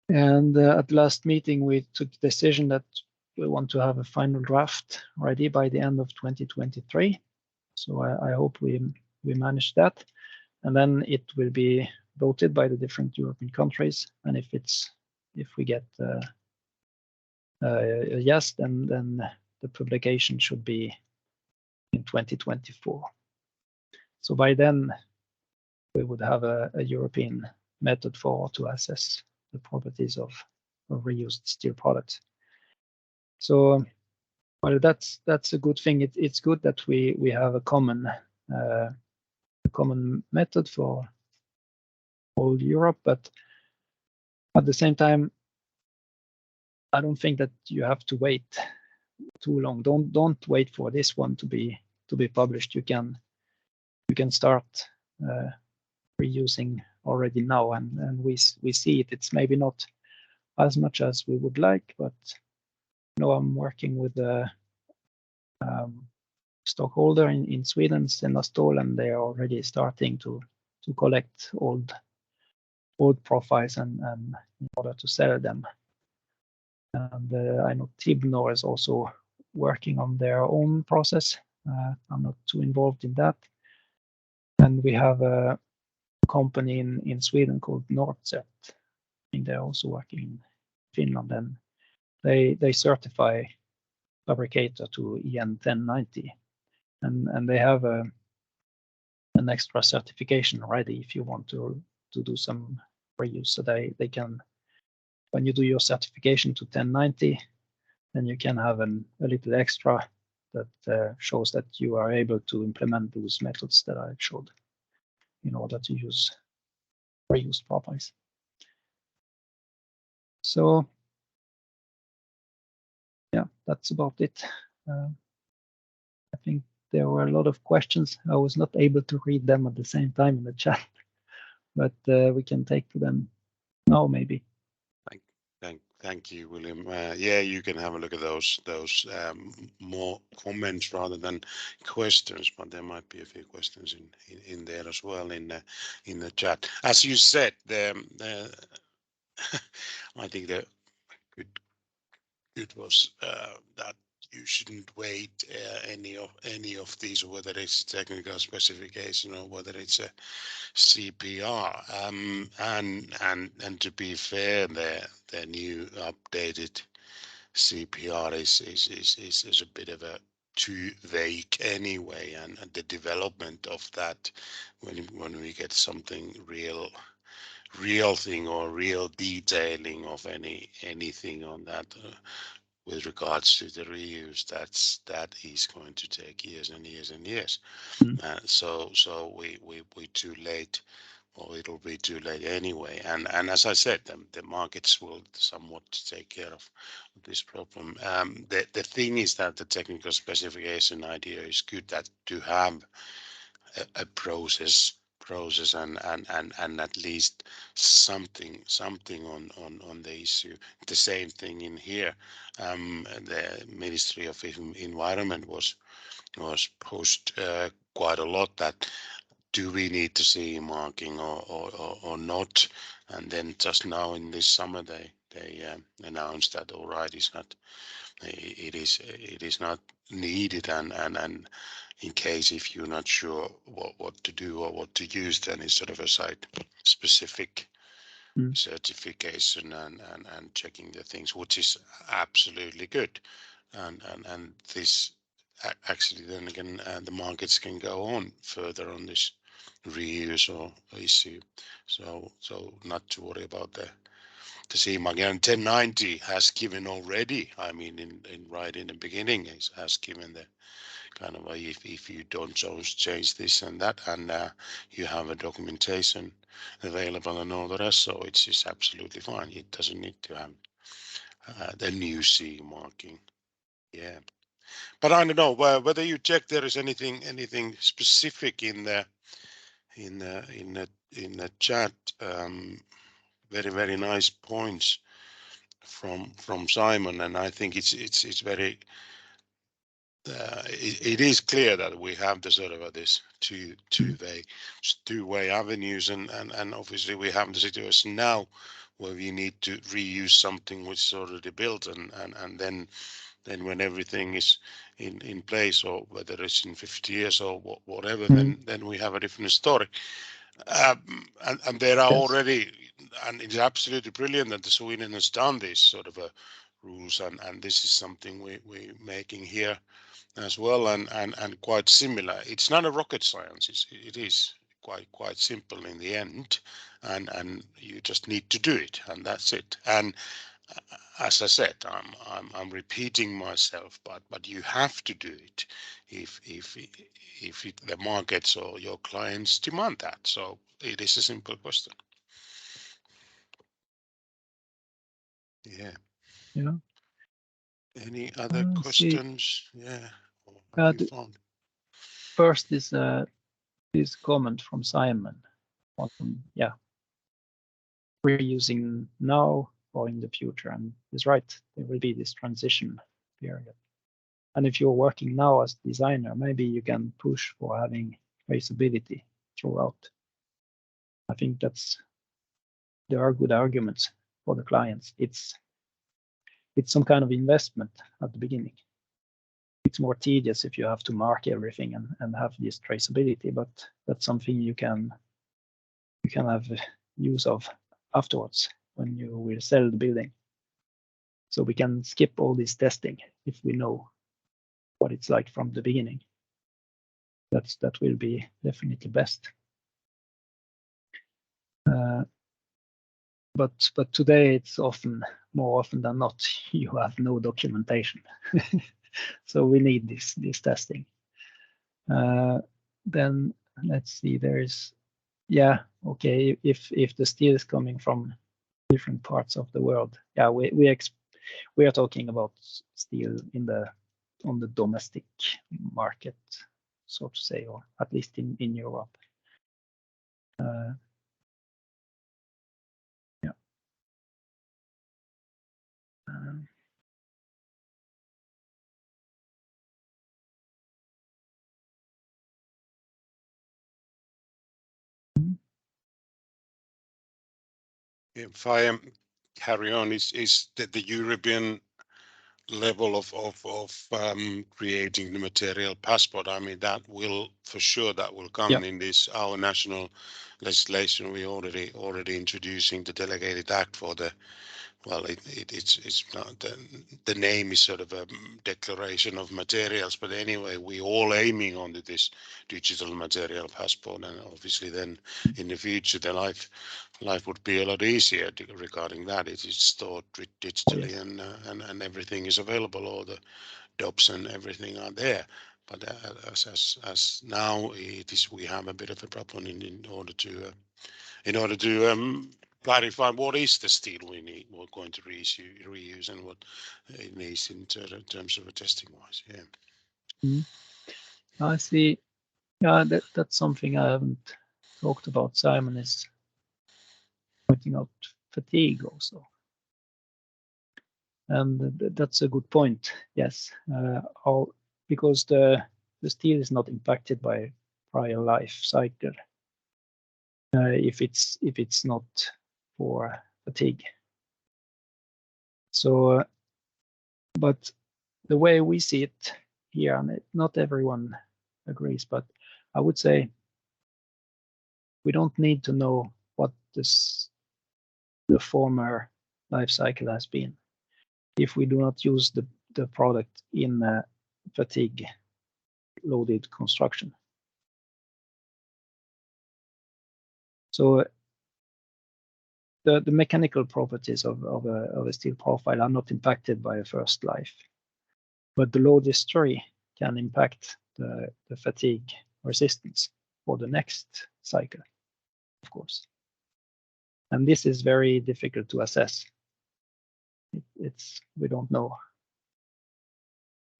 And at the last meeting, we took the decision that we want to have a final draft ready by the end of 2023. So I hope we manage that. And then it will be voted by the different European countries. And if we get a yes, then the publication should be in 2024. So by then, we would have a European method to assess the properties of reused steel products. So, well, that's a good thing. It's good that we have a common method for all Europe, but at the same time, I don't think that you have to wait too long. Don't wait for this one to be published. You can start reusing already now, and we see it. It's maybe not as much as we would like, but I'm working with stockholder in Sweden, Stål, and they are already starting to collect old profiles and in order to sell them. And I know Tibnor is also working on their own process. I'm not too involved in that. And we have a company in Sweden called Northset. I think they're also working in Finland, and they certify fabricator to EN 1090, and they have an extra certification ready if you want to do some reuse. So they can, when you do your certification to 1090, then you can have a little extra that shows that you are able to implement those methods that I showed in order to use reused profiles. So yeah, that's about it. I think there were a lot of questions. I was not able to read them at the same time in the chat, but we can take to them now maybe. Thank you, William. Yeah, you can have a look at those more comments rather than questions, but there might be a few questions in there as well in the chat. As you said, I think the good was that you shouldn't wait any of these, whether it's technical specification or whether it's a CPR. And to be fair, the new updated CPR is a bit of a too vague anyway, and the development of that when we get something real thing or real detailing of anything on that with regards to the reuse, that is going to take years and years and years. So we too late, or it'll be too late anyway. And as I said, the markets will somewhat take care of this problem. The thing is that the technical specification idea is good, that to have a process and at least something on the issue. The same thing in here. The Ministry of Environment was pushed quite a lot that do we need to see marking or not, and then just now in this summer they announced that all right, it is not needed, and in case if you're not sure what to do or what to use, then it's sort of a site specific certification and checking the things, which is absolutely good, and this actually then again the markets can go on further on this reuse or issue, so not to worry about the CMAG. And 1090 has given already, I mean in right in the beginning, it has given the kind of if you don't change this and that, and you have a documentation available and all the rest, so it's absolutely fine. It doesn't need to have the new CE marking. Yeah, but I don't know whether you check there is anything specific in the chat. Very nice points from Simon, and I think it's very it is clear that we have the sort of this two-way avenues, and obviously we have the situation now where we need to reuse something which is already built, and then when everything is in place, or whether it's in 50 years or whatever, then we have a different story. And there are already, and it's absolutely brilliant that the Sweden has done this sort of a rules, and this is something we're making here as well, and quite similar. It's not a rocket science. It is quite simple in the end, and you just need to do it, and that's it. And as I said, I'm repeating myself, but you have to do it if the markets or your clients demand that. So it is a simple question. Yeah. Any other questions? Yeah. First is this comment from Simon on reusing now or in the future, and he's right, there will be this transition period. And if you're working now as designer, maybe you can push for having traceability throughout. I think there are good arguments for the clients. It's some kind of investment at the beginning. It's more tedious if you have to mark everything and have this traceability, but that's something you can have use of afterwards when you will sell the building. So we can skip all this testing if we know what it's like from the beginning. That will be definitely best. But today it's more often than not you have no documentation. So we need this testing. Then let's see, there's, yeah, okay, if the steel is coming from different parts of the world, yeah, we are talking about steel on the domestic market, so to say, or at least in Europe. Yeah. If I carry on, is that the European level of creating the material passport? I mean, that will for sure come in this our national legislation. We already introducing the delegated act for the, well, it's not the name is sort of a declaration of materials, but anyway, we all aiming onto this digital material passport, and obviously then in the future the life would be a lot easier regarding that. It is stored digitally, and everything is available. All the DOPs and everything are there. But as now it is, we have a bit of a problem in order to clarify what is the steel we're going to reuse and what it needs in terms of testing wise. Yeah. I see. Yeah, that's something I haven't talked about. Simon is pointing out fatigue also. And that's a good point. Yes, because the steel is not impacted by prior life cycle if it's not for fatigue. So, but the way we see it here, and not everyone agrees, but I would say we don't need to know what the former life cycle has been if we do not use the product in fatigue loaded construction. So the mechanical properties of a steel profile are not impacted by a first life, but the load history can impact the fatigue resistance for the next cycle, of course. And this is very difficult to assess. We don't know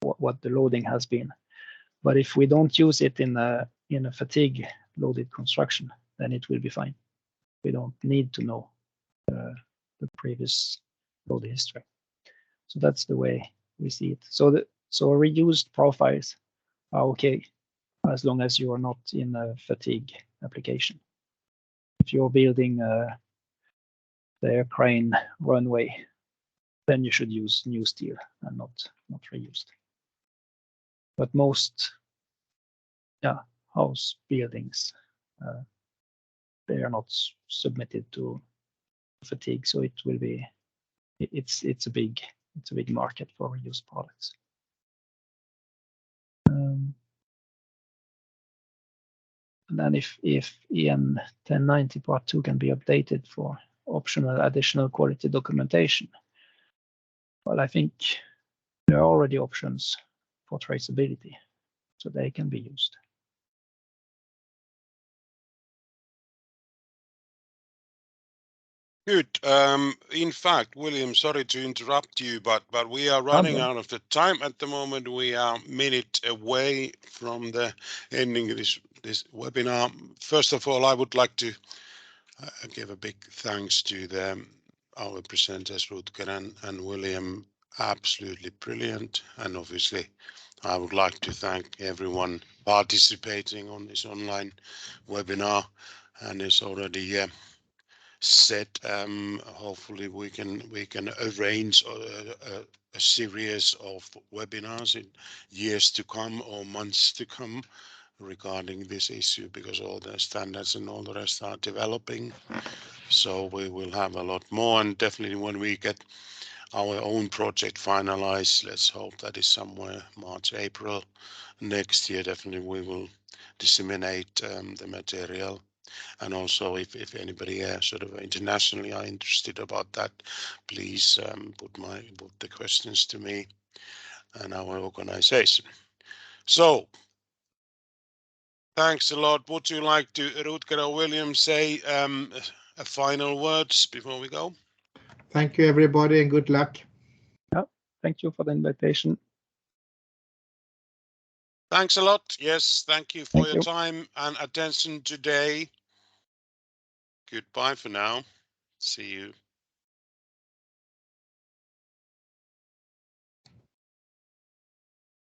what the loading has been, but if we don't use it in a fatigue loaded construction, then it will be fine. We don't need to know the previous load history. So that's the way we see it. So reused profiles are okay as long as you are not in a fatigue application. If you're building the crane runway, then you should use new steel and not reused. But most house buildings, they are not submitted to fatigue, so it will be it's a big market for reused products. And then if EN 1090 Part 2 can be updated for optional additional quality documentation, well, I think there are already options for traceability, so they can be used. Good. In fact, William, sorry to interrupt you, but we are running out of the time at the moment. We are a minute away from the ending this webinar. First of all, I would like to give a big thanks to our presenters, Rutger and William, Absolutely brilliant. And obviously, I would like to thank everyone participating on this online webinar. And it's already set. Hopefully, we can arrange a series of webinars in years to come or months to come regarding this issue, because all the standards and all the rest are developing. So we will have a lot more, and definitely when we get our own project finalized, let's hope that is somewhere March, April next year, definitely we will disseminate the material. And also if anybody sort of internationally are interested about that, please put the questions to me and our organization. So thanks a lot. Would you like to, Rutger or William, say a final words before we go? Thank you, everybody, and good luck. Yeah, thank you for the invitation. Thanks a lot. Yes, thank you for Thank your you. time and attention today. Goodbye for now. See you.